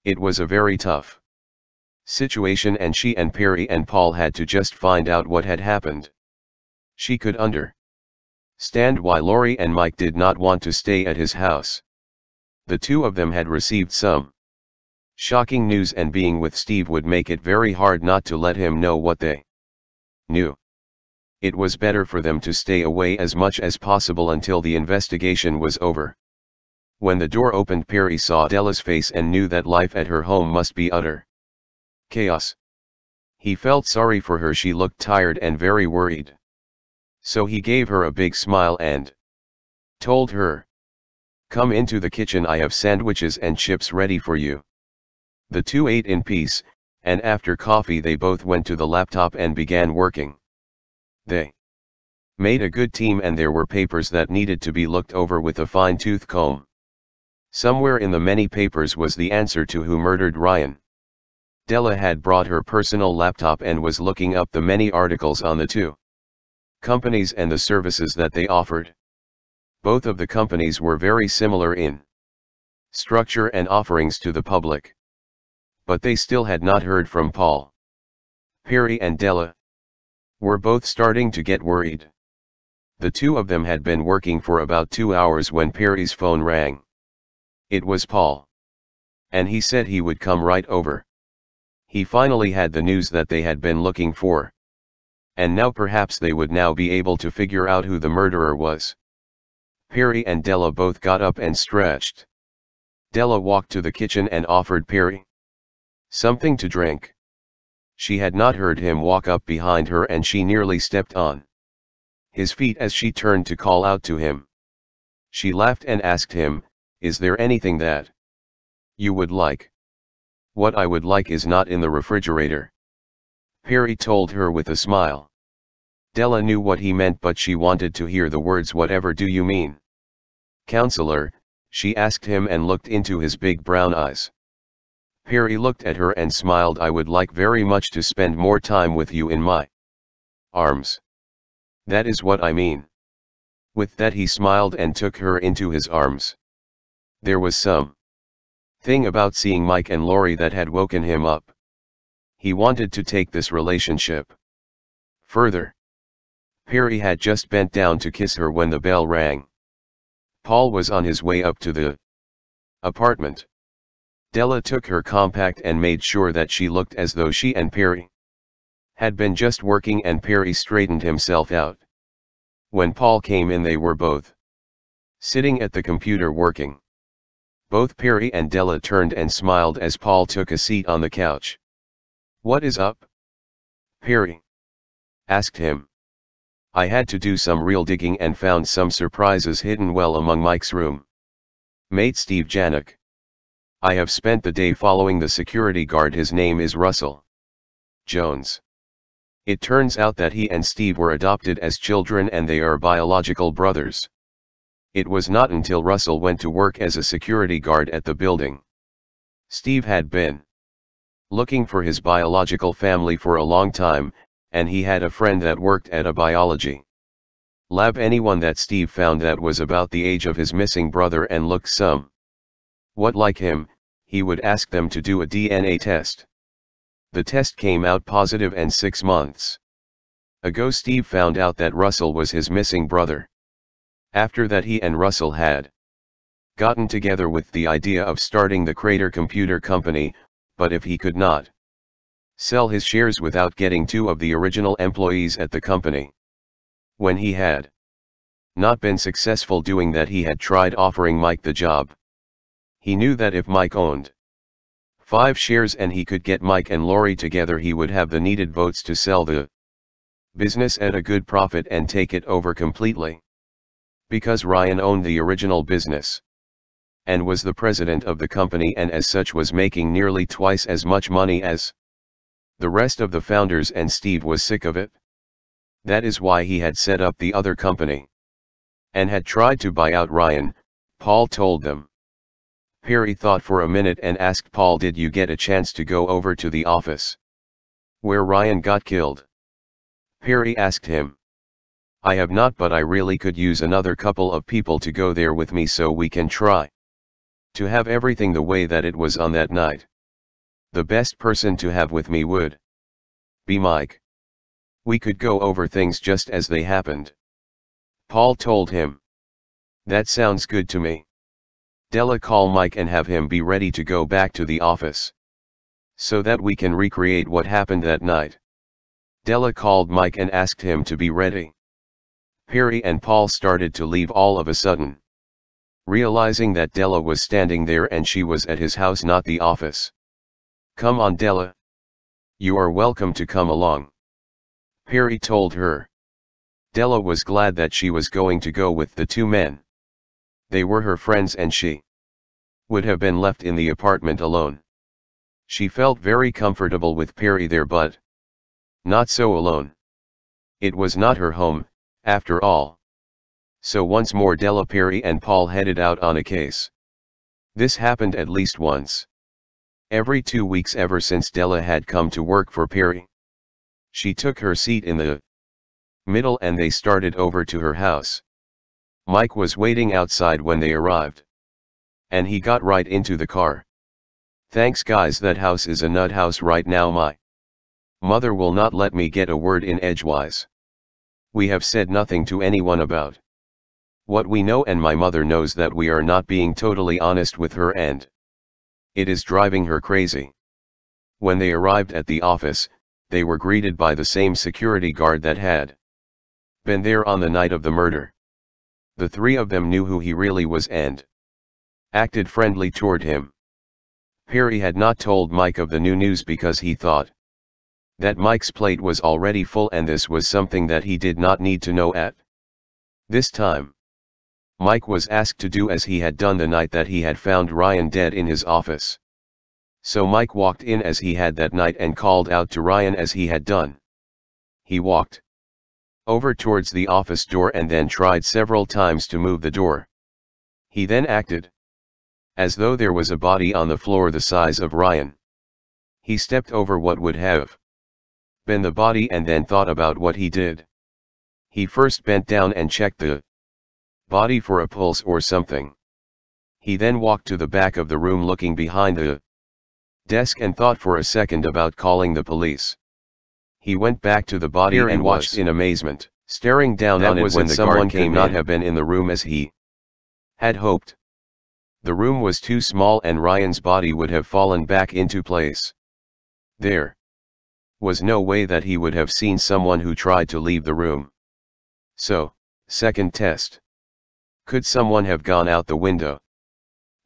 It was a very tough situation, and she and Perry and Paul had to just find out what had happened. She could understand why Lori and Mike did not want to stay at his house. The two of them had received some shocking news, and being with Steve would make it very hard not to let him know what they knew. It was better for them to stay away as much as possible until the investigation was over. When the door opened, Perry saw Della's face and knew that life at her home must be utter chaos. He felt sorry for her. She looked tired and very worried. So he gave her a big smile and told her, "Come into the kitchen, I have sandwiches and chips ready for you." The two ate in peace, and after coffee they both went to the laptop and began working. They made a good team, and there were papers that needed to be looked over with a fine-tooth comb. Somewhere in the many papers was the answer to who murdered Ryan. Della had brought her personal laptop and was looking up the many articles on the two companies and the services that they offered. Both of the companies were very similar in structure and offerings to the public. But they still had not heard from Paul. Perry and Della were both starting to get worried. The two of them had been working for about 2 hours when Perry's phone rang. It was Paul. And he said he would come right over. He finally had the news that they had been looking for. And now perhaps they would now be able to figure out who the murderer was. Perry and Della both got up and stretched. Della walked to the kitchen and offered Perry something to drink. She had not heard him walk up behind her and she nearly stepped on his feet as she turned to call out to him. She laughed and asked him, "Is there anything that you would like?" "What I would like is not in the refrigerator," Perry told her with a smile. Della knew what he meant, but she wanted to hear the words, "Whatever do you mean, counselor?" she asked him and looked into his big brown eyes. Perry looked at her and smiled. "I would like very much to spend more time with you in my arms. That is what I mean." With that he smiled and took her into his arms. There was some thing about seeing Mike and Lori that had woken him up. He wanted to take this relationship further. Perry had just bent down to kiss her when the bell rang. Paul was on his way up to the apartment. Della took her compact and made sure that she looked as though she and Perry had been just working, and Perry straightened himself out. When Paul came in, they were both sitting at the computer working. Both Perry and Della turned and smiled as Paul took a seat on the couch. "What is up?" Perry asked him. "I had to do some real digging and found some surprises hidden well among Mike's room mate Steve Janik. I have spent the day following the security guard. His name is Russell Jones. It turns out that he and Steve were adopted as children and they are biological brothers. It was not until Russell went to work as a security guard at the building. Steve had been looking for his biological family for a long time, and he had a friend that worked at a biology lab. Anyone that Steve found that was about the age of his missing brother and looked somewhat like him, he would ask them to do a DNA test. The test came out positive, and 6 months ago Steve found out that Russell was his missing brother. After that he and Russell had gotten together with the idea of starting the Crater Computer Company, but if he could not sell his shares without getting 2 of the original employees at the company. When he had not been successful doing that, he had tried offering Mike the job. He knew that if Mike owned 5 shares and he could get Mike and Lori together, he would have the needed votes to sell the business at a good profit and take it over completely. Because Ryan owned the original business and was the president of the company, and as such was making nearly twice as much money as the rest of the founders, and Steve was sick of it. That is why he had set up the other company and had tried to buy out Ryan, Paul told them. Perry thought for a minute and asked Paul, "Did you get a chance to go over to the office where Ryan got killed?" Perry asked him. "I have not, but I really could use another couple of people to go there with me so we can try to have everything the way that it was on that night. The best person to have with me would be Mike. We could go over things just as they happened," Paul told him. "That sounds good to me. Della, call Mike and have him be ready to go back to the office so that we can recreate what happened that night." Della called Mike and asked him to be ready. Perry and Paul started to leave all of a sudden, realizing that Della was standing there and she was at his house, not the office. "Come on, Della. You are welcome to come along," Perry told her. Della was glad that she was going to go with the 2 men. They were her friends and she would have been left in the apartment alone. She felt very comfortable with Perry there, but not so alone. It was not her home, after all. So once more Della, Perry and Paul headed out on a case. This happened at least once. Every 2 weeks ever since Della had come to work for Perry. She took her seat in the middle and they started over to her house. Mike was waiting outside when they arrived. And he got right into the car. "Thanks guys, that house is a nut house right now. My mother will not let me get a word in edgewise. We have said nothing to anyone about what we know, and my mother knows that we are not being totally honest with her, and it is driving her crazy." When they arrived at the office, they were greeted by the same security guard that had been there on the night of the murder. The three of them knew who he really was and acted friendly toward him. Perry had not told Mike of the new news because he thought that Mike's plate was already full and this was something that he did not need to know at this time. Mike was asked to do as he had done the night that he had found Ryan dead in his office. So Mike walked in as he had that night and called out to Ryan as he had done. He walked over towards the office door and then tried several times to move the door. He then acted as though there was a body on the floor the size of Ryan. He stepped over what would have been the body and then thought about what he did. He first bent down and checked the body for a pulse or something. He then walked to the back of the room looking behind the desk and thought for a second about calling the police. He went back to the body and watched in amazement, staring down on it when someone came not have been in the room as he had hoped. The room was too small and Ryan's body would have fallen back into place. There was no way that he would have seen someone who tried to leave the room. So, second test. Could someone have gone out the window?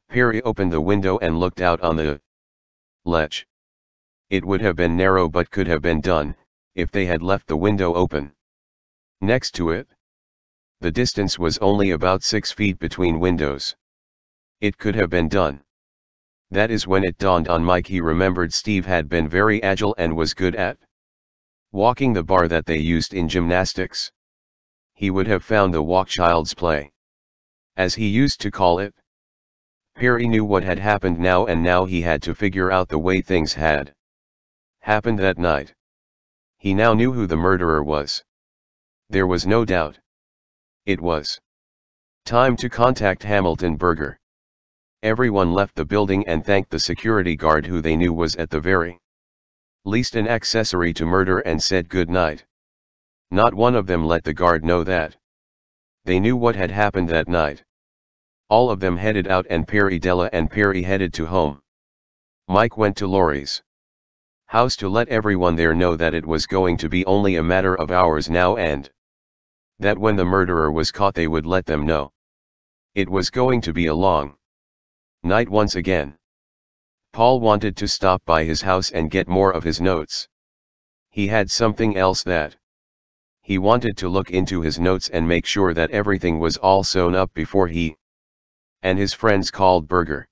Perry opened the window and looked out on the ledge. It would have been narrow but could have been done, if they had left the window open. Next to it, the distance was only about 6 feet between windows. It could have been done. That is when it dawned on Mike. He remembered Steve had been very agile and was good at walking the bar that they used in gymnastics. He would have found the walk child's play, as he used to call it. Perry knew what had happened now, and now he had to figure out the way things had happened that night. He now knew who the murderer was. There was no doubt. It was time to contact Hamilton Berger. Everyone left the building and thanked the security guard who they knew was at the very least an accessory to murder and said good night. Not one of them let the guard know that they knew what had happened that night. All of them headed out and Della and Perry headed to home. Mike went to Laurie's house to let everyone there know that it was going to be only a matter of hours now and that when the murderer was caught they would let them know. It was going to be a long night once again. Paul wanted to stop by his house and get more of his notes. He had something else that he wanted to look into his notes and make sure that everything was all sewn up before he and his friends called Berger.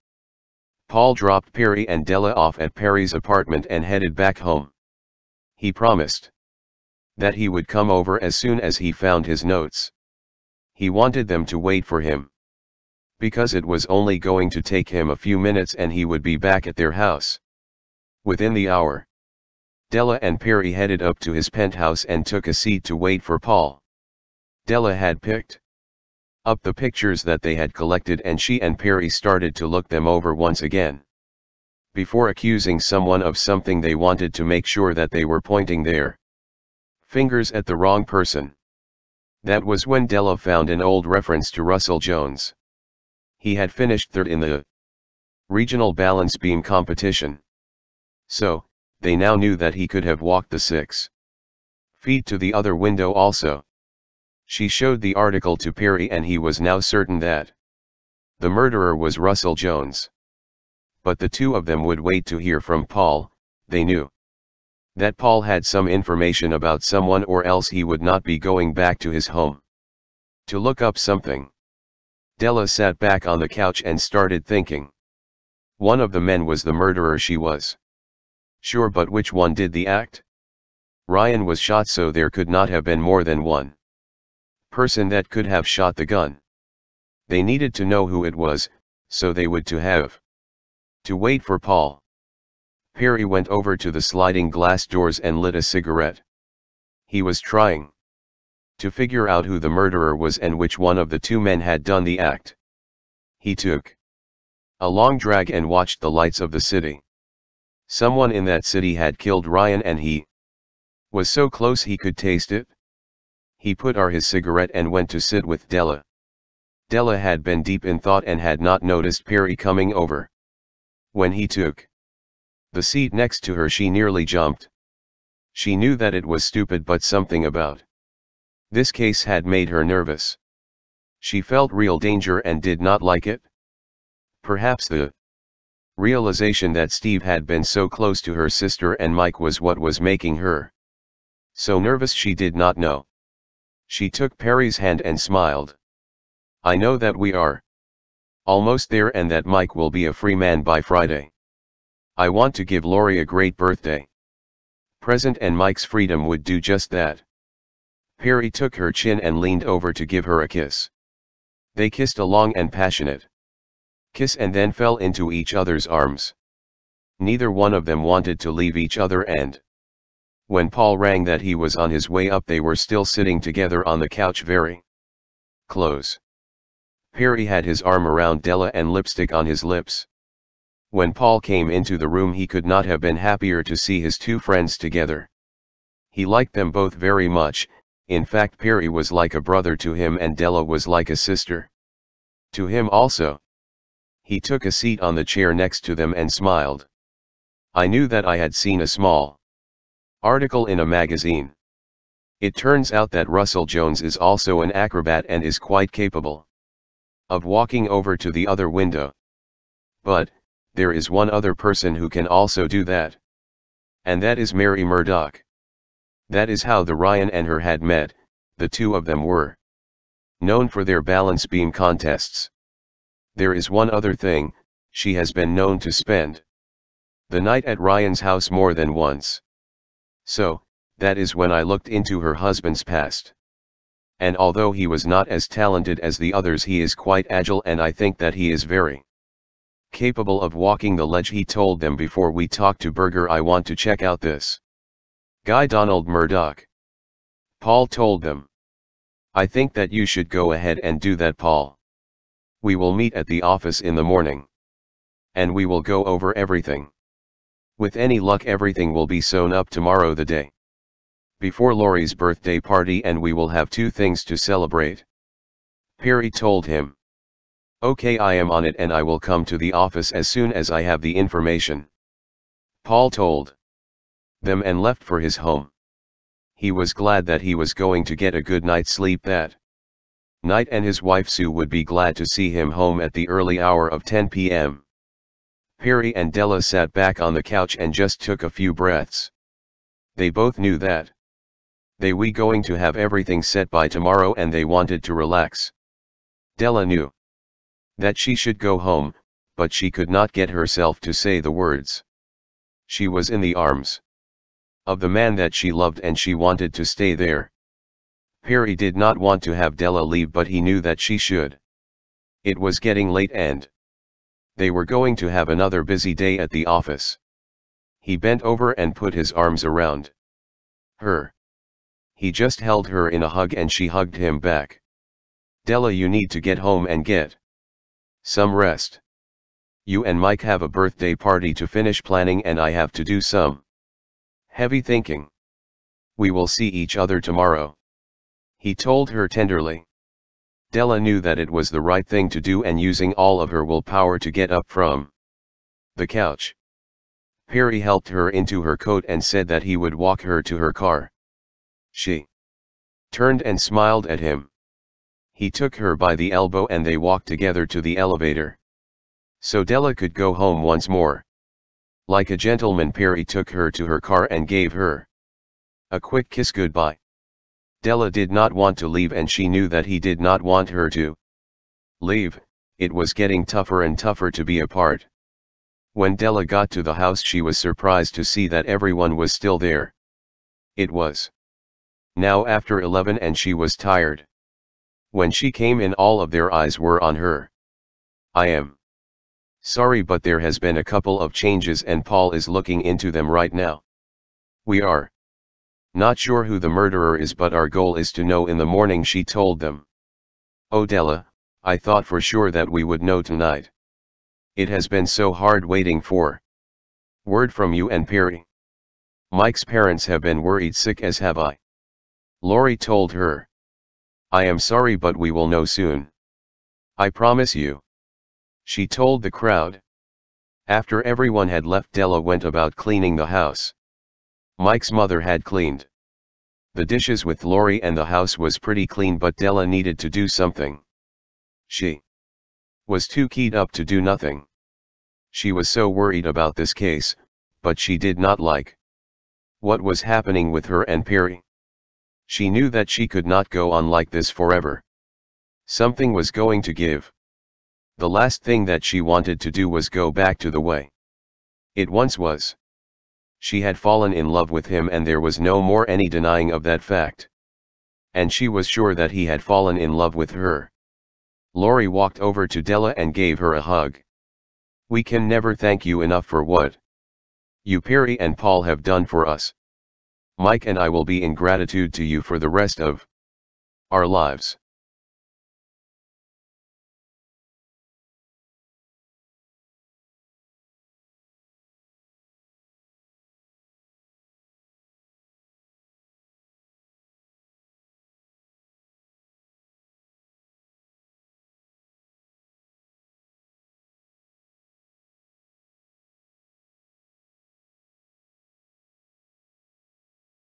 Paul dropped Perry and Della off at Perry's apartment and headed back home. He promised that he would come over as soon as he found his notes. He wanted them to wait for him, because it was only going to take him a few minutes and he would be back at their house within the hour. Della and Perry headed up to his penthouse and took a seat to wait for Paul. Della had picked up the pictures that they had collected and she and Perry started to look them over once again. Before accusing someone of something, they wanted to make sure that they were pointing their fingers at the wrong person. That was when Della found an old reference to Russell Jones. He had finished third in the regional balance beam competition. So, they now knew that he could have walked the 6 feet to the other window also. She showed the article to Perry and he was now certain that the murderer was Russell Jones. But the two of them would wait to hear from Paul. They knew that Paul had some information about someone, or else he would not be going back to his home to look up something. Della sat back on the couch and started thinking. One of the men was the murderer, she was sure, but which one did the act? Ryan was shot, so there could not have been more than one person that could have shot the gun. They needed to know who it was, so they would to wait for Paul. Perry went over to the sliding glass doors and lit a cigarette. He was trying to figure out who the murderer was and which one of the two men had done the act. He took a long drag and watched the lights of the city. Someone in that city had killed Ryan and he was so close he could taste it. He put out his cigarette and went to sit with Della. Della had been deep in thought and had not noticed Perry coming over. When he took the seat next to her, she nearly jumped. She knew that it was stupid, but something about this case had made her nervous. She felt real danger and did not like it. Perhaps the realization that Steve had been so close to her sister and Mike was what was making her so nervous. She did not know. She took Perry's hand and smiled. I know that we are almost there and that Mike will be a free man by Friday. I want to give Lori a great birthday present, and Mike's freedom would do just that. Perry took her chin and leaned over to give her a kiss. They kissed a long and passionate kiss and then fell into each other's arms. Neither one of them wanted to leave each other, and when Paul rang that he was on his way up, they were still sitting together on the couch, very close. Perry had his arm around Della and lipstick on his lips. When Paul came into the room, he could not have been happier to see his two friends together. He liked them both very much. In fact, Perry was like a brother to him and Della was like a sister to him also. He took a seat on the chair next to them and smiled. I knew that I had seen a small article in a magazine. It turns out that Russell Jones is also an acrobat and is quite capable of walking over to the other window. But there is one other person who can also do that. And that is Mary Murdoch. That is how the Ryan and her had met. The two of them were known for their balance beam contests. There is one other thing, she has been known to spend the night at Ryan's house more than once. So, that is when I looked into her husband's past. And although he was not as talented as the others, he is quite agile, and I think that he is very capable of walking the ledge. He told them before we talk to Berger, I want to check out this guy Donald Murdoch. Paul told them. I think that you should go ahead and do that, Paul. We will meet at the office in the morning. And we will go over everything. With any luck, everything will be sewn up tomorrow, the day before Lori's birthday party, and we will have two things to celebrate. Perry told him. Okay, I am on it, and I will come to the office as soon as I have the information. Paul told them and left for his home. He was glad that he was going to get a good night's sleep that night, and his wife Sue would be glad to see him home at the early hour of 10 p.m. Perry and Della sat back on the couch and just took a few breaths. They both knew that they were going to have everything set by tomorrow, and they wanted to relax. Della knew that she should go home, but she could not get herself to say the words. She was in the arms of the man that she loved, and she wanted to stay there. Perry did not want to have Della leave, but he knew that she should. It was getting late and they were going to have another busy day at the office. He bent over and put his arms around her. He just held her in a hug and she hugged him back. Della, you need to get home and get some rest. You and Mike have a birthday party to finish planning, and I have to do some heavy thinking. We will see each other tomorrow, he told her tenderly. Della knew that it was the right thing to do, and using all of her willpower to get up from the couch. Perry helped her into her coat and said that he would walk her to her car. She turned and smiled at him. He took her by the elbow and they walked together to the elevator, so Della could go home once more. Like a gentleman, Perry took her to her car and gave her a quick kiss goodbye. Della did not want to leave, and she knew that he did not want her to leave. It was getting tougher and tougher to be apart. When Della got to the house, she was surprised to see that everyone was still there. It was now after 11 and she was tired. When she came in, all of their eyes were on her. I am Sorry, but there has been a couple of changes and Paul is looking into them right now. We are not sure who the murderer is, but our goal is to know in the morning, she told them. Oh Della, I thought for sure that we would know tonight. It has been so hard waiting for word from you and Perry. Mike's parents have been worried sick, as have I. Lori told her. I am sorry, but we will know soon. I promise you, she told the crowd. After everyone had left, Della went about cleaning the house. Mike's mother had cleaned the dishes with Lori and the house was pretty clean, but Della needed to do something. She was too keyed up to do nothing. She was so worried about this case, but she did not like what was happening with her and Perry. She knew that she could not go on like this forever. Something was going to give. The last thing that she wanted to do was go back to the way it once was. She had fallen in love with him, and there was no more any denying of that fact. And she was sure that he had fallen in love with her. Lori walked over to Della and gave her a hug. We can never thank you enough for what you, Perry and Paul, have done for us. Mike and I will be in gratitude to you for the rest of our lives.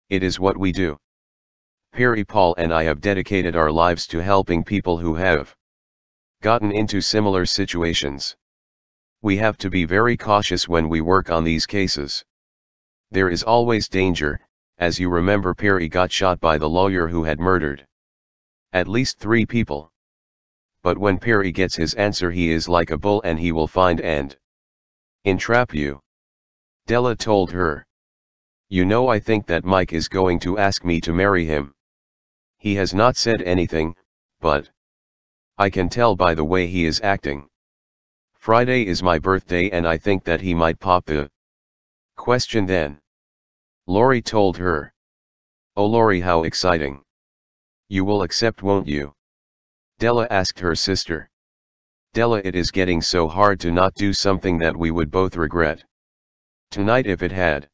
It is what we do. Perry, Paul and I have dedicated our lives to helping people who have gotten into similar situations. We have to be very cautious when we work on these cases. There is always danger. As you remember, Perry got shot by the lawyer who had murdered at least 3 people. But when Perry gets his answer, he is like a bull and he will find and entrap you. Della told her. You know, I think that Mike is going to ask me to marry him. He has not said anything, but I can tell by the way he is acting. Friday is my birthday and I think that he might pop the question then. Lori told her. Oh Lori, how exciting. You will accept, won't you? Della asked her sister. Della, it is getting so hard to not do something that we would both regret. Tonight, if it had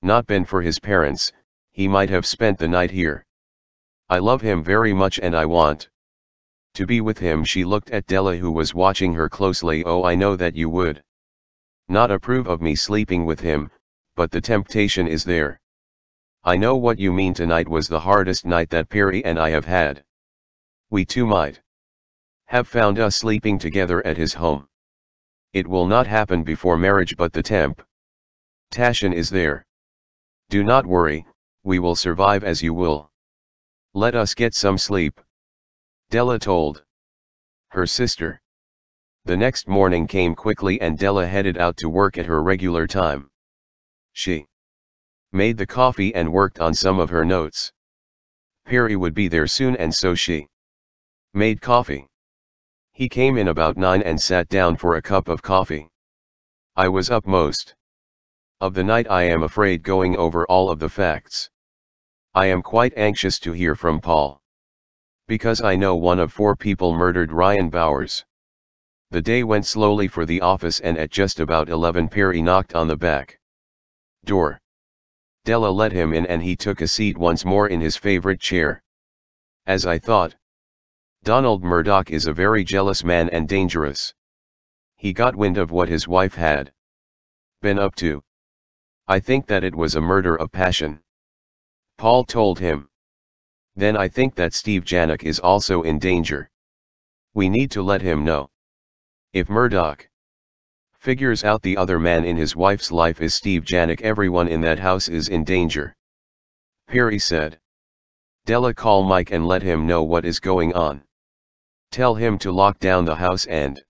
not been for his parents, he might have spent the night here. I love him very much and I want to be with him. She looked at Della, who was watching her closely. Oh, I know that you would not approve of me sleeping with him, but the temptation is there. I know what you mean. Tonight was the hardest night that Perry and I have had. We too might have found us sleeping together at his home. It will not happen before marriage, but the temptation is there. Do not worry, we will survive as you will. Let us get some sleep, Della told her sister. The next morning came quickly and Della headed out to work at her regular time. She made the coffee and worked on some of her notes. Perry would be there soon and so she made coffee. He came in about 9 and sat down for a cup of coffee. I was up most of the night. I am afraid, going over all of the facts. I am quite anxious to hear from Paul. Because I know one of 4 people murdered Ryan Bowers. The day went slowly for the office and at just about 11 Perry knocked on the back door. Della let him in and he took a seat once more in his favorite chair. As I thought. Donald Murdoch is a very jealous man and dangerous. He got wind of what his wife had been up to. I think that it was a murder of passion. Paul told him. Then I think that Steve Janik is also in danger. We need to let him know. If Murdoch figures out the other man in his wife's life is Steve Janik, everyone in that house is in danger. Perry said. Della, call Mike and let him know what is going on. Tell him to lock down the house and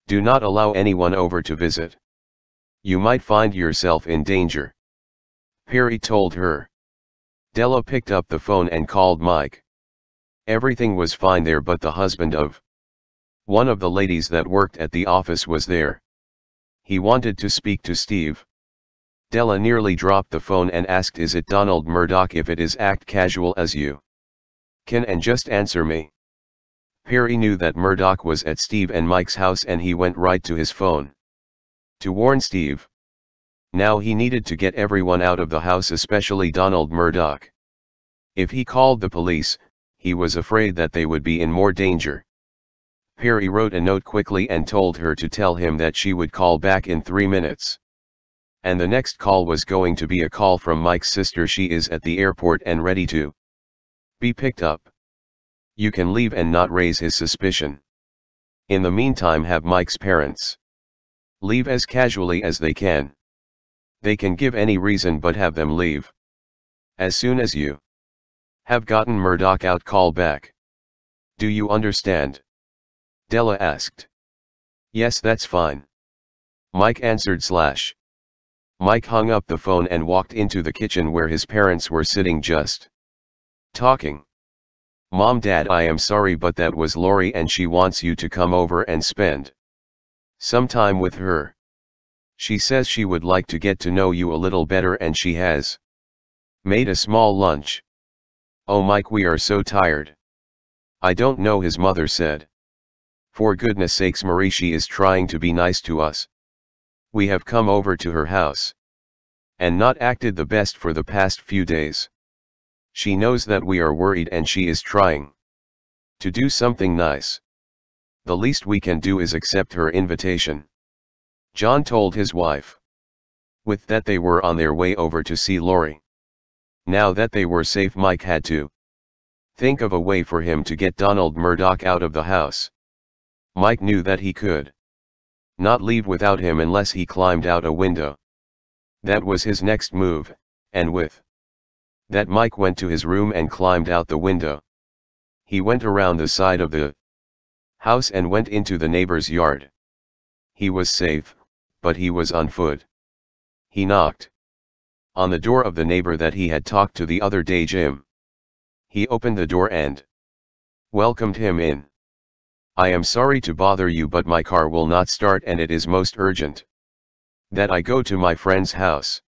do not allow anyone over to visit. You might find yourself in danger. Perry told her. Della picked up the phone and called Mike. Everything was fine there, but the husband of One of the ladies that worked at the office was there. He wanted to speak to Steve. Della nearly dropped the phone and asked, "Is it Donald Murdoch? If it is, act casual as you can and just answer me." Perry knew that Murdoch was at Steve and Mike's house and he went right to his phone to warn Steve. Now he needed to get everyone out of the house, especially Donald Murdoch. If he called the police, he was afraid that they would be in more danger. Perry wrote a note quickly and told her to tell him that she would call back in 3 minutes. And the next call was going to be a call from Mike's sister. "She is at the airport and ready to be picked up. You can leave and not raise his suspicion. In the meantime, have Mike's parents leave as casually as they can. They can give any reason, but have them leave. As soon as you have gotten Murdoch out, call back. Do you understand?" Della asked. "Yes, that's fine," Mike answered. Mike hung up the phone and walked into the kitchen where his parents were sitting just talking. "Mom, Dad, I am sorry, but that was Lori and she wants you to come over and spend some time with her. She says she would like to get to know you a little better and she has made a small lunch." "Oh Mike, we are so tired." "I don't know," his mother said. "For goodness sakes, Marie, she is trying to be nice to us. We have come over to her house and not acted the best for the past few days. She knows that we are worried and she is trying to do something nice. The least we can do is accept her invitation," John told his wife. With that, they were on their way over to see Lori. Now that they were safe, Mike had to think of a way for him to get Donald Murdoch out of the house. Mike knew that he could not leave without him unless he climbed out a window. That was his next move, and with that Mike went to his room and climbed out the window. He went around the side of the house and went into the neighbor's yard. He was safe, but he was on foot. He knocked on the door of the neighbor that he had talked to the other day, Jim. He opened the door and welcomed him in. "I am sorry to bother you, but my car will not start and it is most urgent that I go to my friend's house.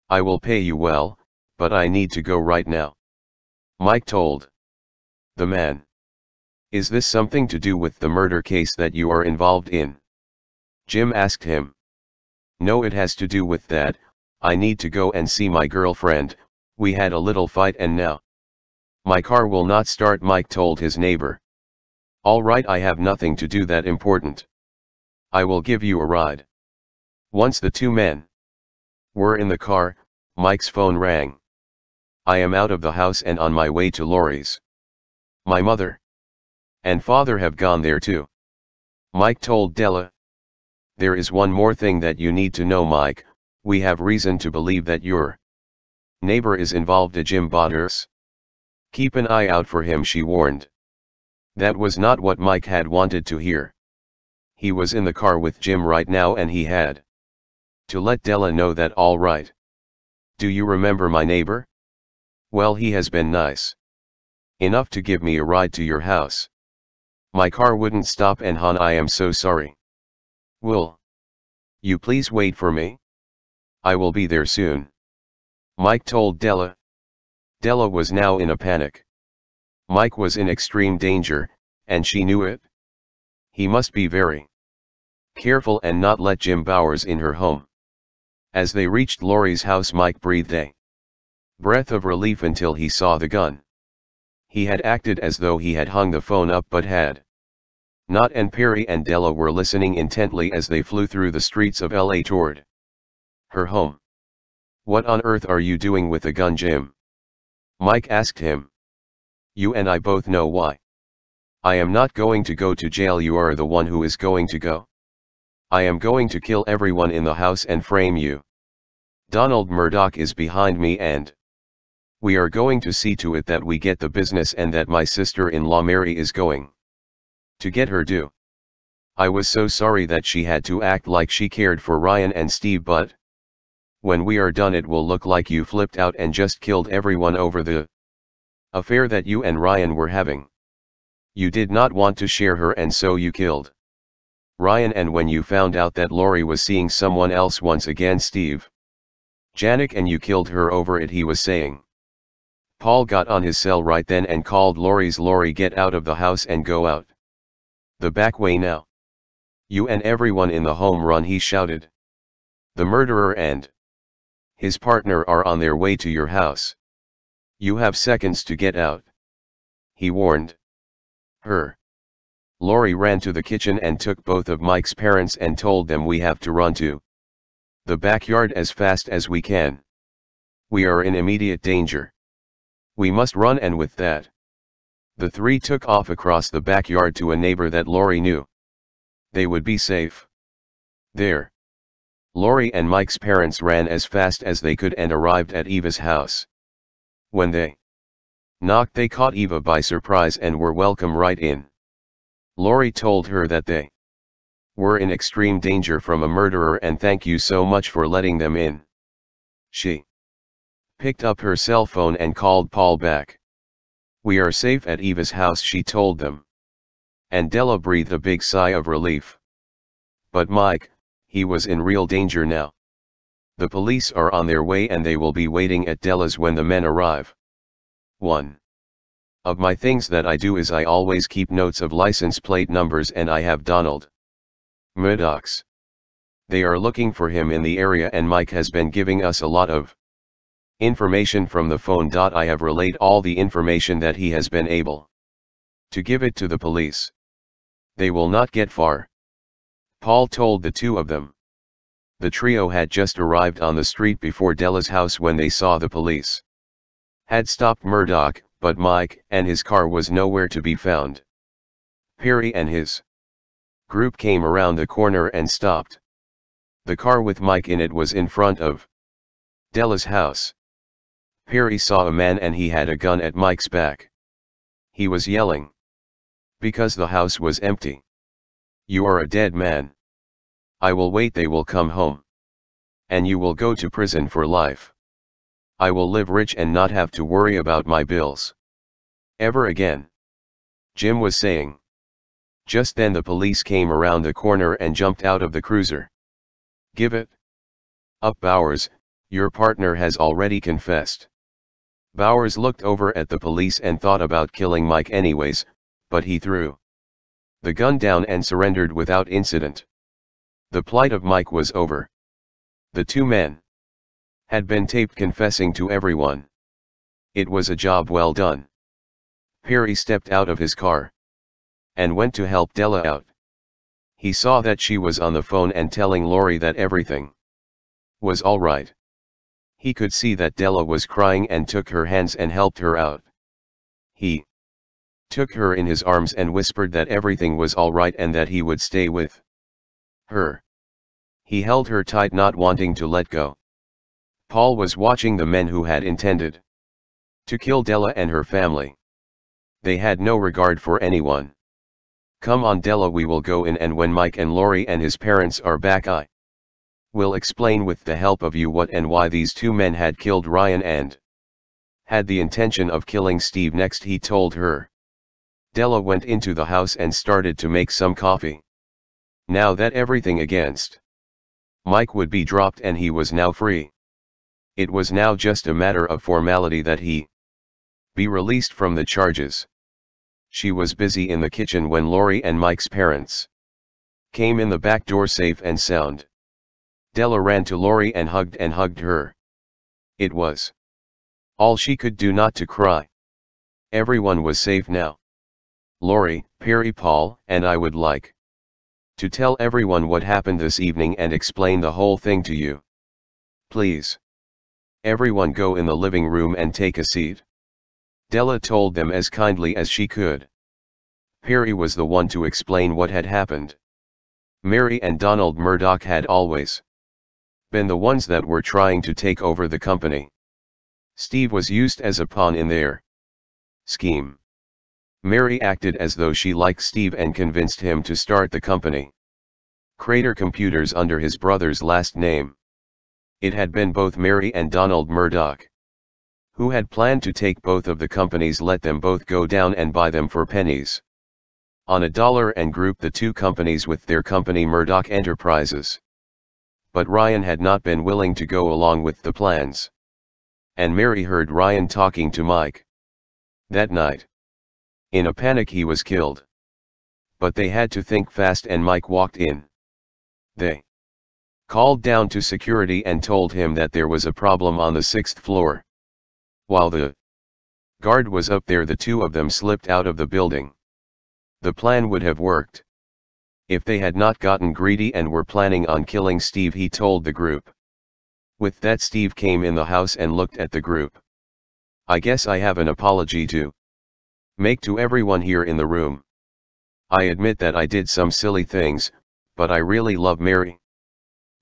I will pay you well, but I need to go right now," Mike told the man. "Is this something to do with the murder case that you are involved in?" Jim asked him. "No, it has to do with that. I need to go and see my girlfriend. We had a little fight and now my car will not start," Mike told his neighbor. "All right, I have nothing to do that important. I will give you a ride." Once the two men were in the car, Mike's phone rang. "I am out of the house and on my way to Lori's. My mother and father have gone there too," Mike told Della. "There is one more thing that you need to know, Mike. We have reason to believe that your neighbor is involved in Jim Botters. Keep an eye out for him," she warned. That was not what Mike had wanted to hear. He was in the car with Jim right now and he had to let Della know that. "All right. Do you remember my neighbor? Well, he has been nice enough to give me a ride to your house. My car wouldn't stop and hon, I am so sorry. Will you please wait for me? I will be there soon," Mike told Della. Della was now in a panic. Mike was in extreme danger, and she knew it. He must be very careful and not let Jim Bowers in her home. As they reached Lori's house, Mike breathed a breath of relief until he saw the gun. He had acted as though he had hung the phone up but had not, and Perry and Della were listening intently as they flew through the streets of LA toward her home. "What on earth are you doing with a gun, Jim?" Mike asked him. "You and I both know why. I am not going to go to jail. You are the one who is going to go. I am going to kill everyone in the house and frame you. Donald Murdoch is behind me and we are going to see to it that we get the business and that my sister-in-law Mary is going to get her due. I was so sorry that she had to act like she cared for Ryan and Steve, but when we are done it will look like you flipped out and just killed everyone over the affair that you and Ryan were having. You did not want to share her and so you killed Ryan, and when you found out that Lori was seeing someone else once again, Steve Janik, and you killed her over it, he was saying. Paul got on his cell right then and called Lori, get out of the house and go out the back way now. You and everyone in the home run, he shouted. The murderer and his partner are on their way to your house. You have seconds to get out, he warned her. Lori ran to the kitchen and took both of Mike's parents and told them, we have to run to the backyard as fast as we can. We are in immediate danger. We must run, and with that, the three took off across the backyard to a neighbor that Lori knew. They would be safe there. Lori and Mike's parents ran as fast as they could and arrived at Eva's house. When they knocked, they caught Eva by surprise and were welcome right in. Lori told her that they were in extreme danger from a murderer and thank you so much for letting them in. She picked up her cell phone and called Paul back. We are safe at Eva's house, she told them. And Della breathed a big sigh of relief. But Mike, he was in real danger now. The police are on their way and they will be waiting at Della's when the men arrive. One of my things that I do is I always keep notes of license plate numbers, and I have Donald Murdoch's. They are looking for him in the area and Mike has been giving us a lot of information from the phone. I have relayed all the information that he has been able to give it to the police. They will not get far, Paul told the two of them. The trio had just arrived on the street before Della's house when they saw the police had stopped Murdoch, but Mike and his car was nowhere to be found. Perry and his group came around the corner and stopped. The car with Mike in it was in front of Della's house. Perry saw a man and he had a gun at Mike's back. He was yelling because the house was empty. You are a dead man. I will wait, they will come home. And you will go to prison for life. I will live rich and not have to worry about my bills ever again, Jim was saying. Just then the police came around the corner and jumped out of the cruiser. Give it up, Bowers, your partner has already confessed. Bowers looked over at the police and thought about killing Mike anyways, but he threw the gun down and surrendered without incident. The plight of Mike was over. The two men had been taped confessing to everyone. It was a job well done. Perry stepped out of his car and went to help Della out. He saw that she was on the phone and telling Lori that everything was all right. He could see that Della was crying and took her hands and helped her out. He took her in his arms and whispered that everything was all right and that he would stay with her. He held her tight, not wanting to let go. Paul was watching the men who had intended to kill Della and her family. They had no regard for anyone. Come on, Della, we will go in, and when Mike and Lori and his parents are back, I will explain with the help of you what and why these two men had killed Ryan and had the intention of killing Steve next, he told her. Della went into the house and started to make some coffee. Now that everything against Mike would be dropped and he was now free. It was now just a matter of formality that he be released from the charges. She was busy in the kitchen when Lori and Mike's parents came in the back door safe and sound. Della ran to Lori and hugged her. It was all she could do not to cry. Everyone was safe now. Lori, Perry, Paul, and I would like to tell everyone what happened this evening and explain the whole thing to you. Please. Everyone go in the living room and take a seat. Della told them as kindly as she could. Perry was the one to explain what had happened. Mary and Donald Murdoch had always been the ones that were trying to take over the company. Steve was used as a pawn in their scheme. Mary acted as though she liked Steve and convinced him to start the company Crater Computers under his brother's last name. It had been both Mary and Donald Murdoch who had planned to take both of the companies, let them both go down and buy them for pennies. on a dollar and group the two companies with their company Murdoch Enterprises. But Ryan had not been willing to go along with the plans. And Mary heard Ryan talking to Mike. That night. In a panic he was killed. But they had to think fast and Mike walked in. They called down to security and told him that there was a problem on the 6th floor. While the guard was up there, the two of them slipped out of the building. The plan would have worked if they had not gotten greedy and were planning on killing Steve, he told the group. With that, Steve came in the house and looked at the group. I guess I have an apology to make to everyone here in the room. I admit that I did some silly things, but I really love Mary.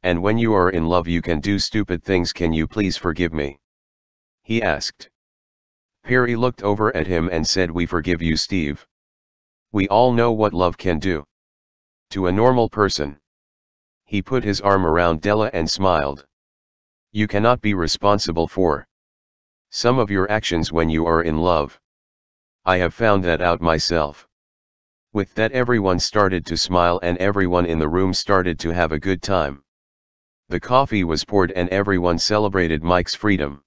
And when you are in love you can do stupid things. Can you please forgive me? He asked. Perry looked over at him and said, we forgive you, Steve. We all know what love can do to a normal person. He put his arm around Della and smiled. You cannot be responsible for some of your actions when you are in love. I have found that out myself. With that, everyone started to smile and everyone in the room started to have a good time. The coffee was poured and everyone celebrated Mike's freedom.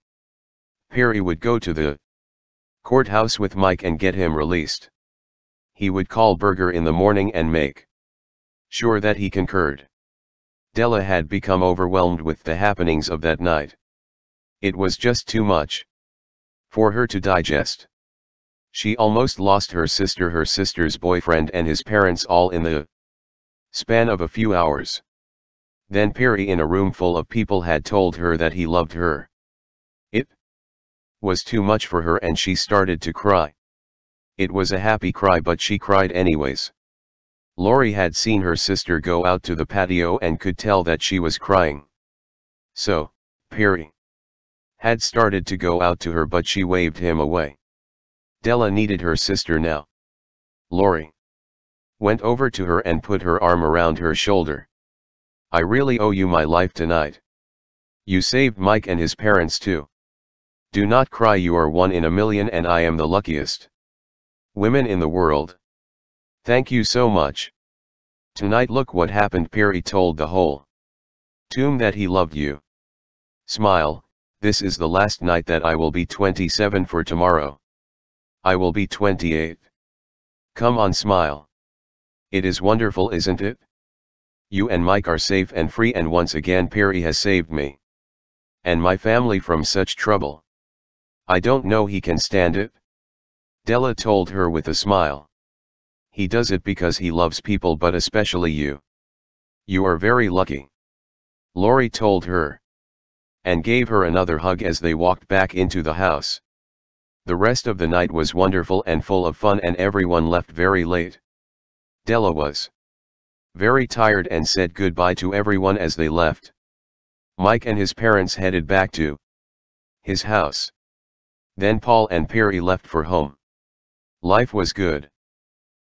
Perry would go to the courthouse with Mike and get him released. He would call Berger in the morning and make sure that he concurred. Della had become overwhelmed with the happenings of that night. It was just too much for her to digest. She almost lost her sister, her sister's boyfriend, and his parents all in the span of a few hours. Then Perry, in a room full of people, had told her that he loved her. It was too much for her and she started to cry. It was a happy cry, but she cried anyways. Lori had seen her sister go out to the patio and could tell that she was crying. So, Perry had started to go out to her, but she waved him away. Della needed her sister now. Lori went over to her and put her arm around her shoulder. I really owe you my life tonight. You saved Mike and his parents too. Do not cry, you are 1 in a million and I am the luckiest women in the world. Thank you so much. Tonight look what happened. Perry told the whole tomb that he loved you. Smile, this is the last night that I will be 27, for tomorrow I will be 28. Come on, smile. It is wonderful, isn't it? You and Mike are safe and free, and once again Perry has saved me and my family from such trouble. I don't know he can stand it. Della told her with a smile. He does it because he loves people, but especially you. You are very lucky. Lori told her. And gave her another hug as they walked back into the house. The rest of the night was wonderful and full of fun and everyone left very late. Della was very tired and said goodbye to everyone as they left. Mike and his parents headed back to his house. Then Paul and Perry left for home. Life was good.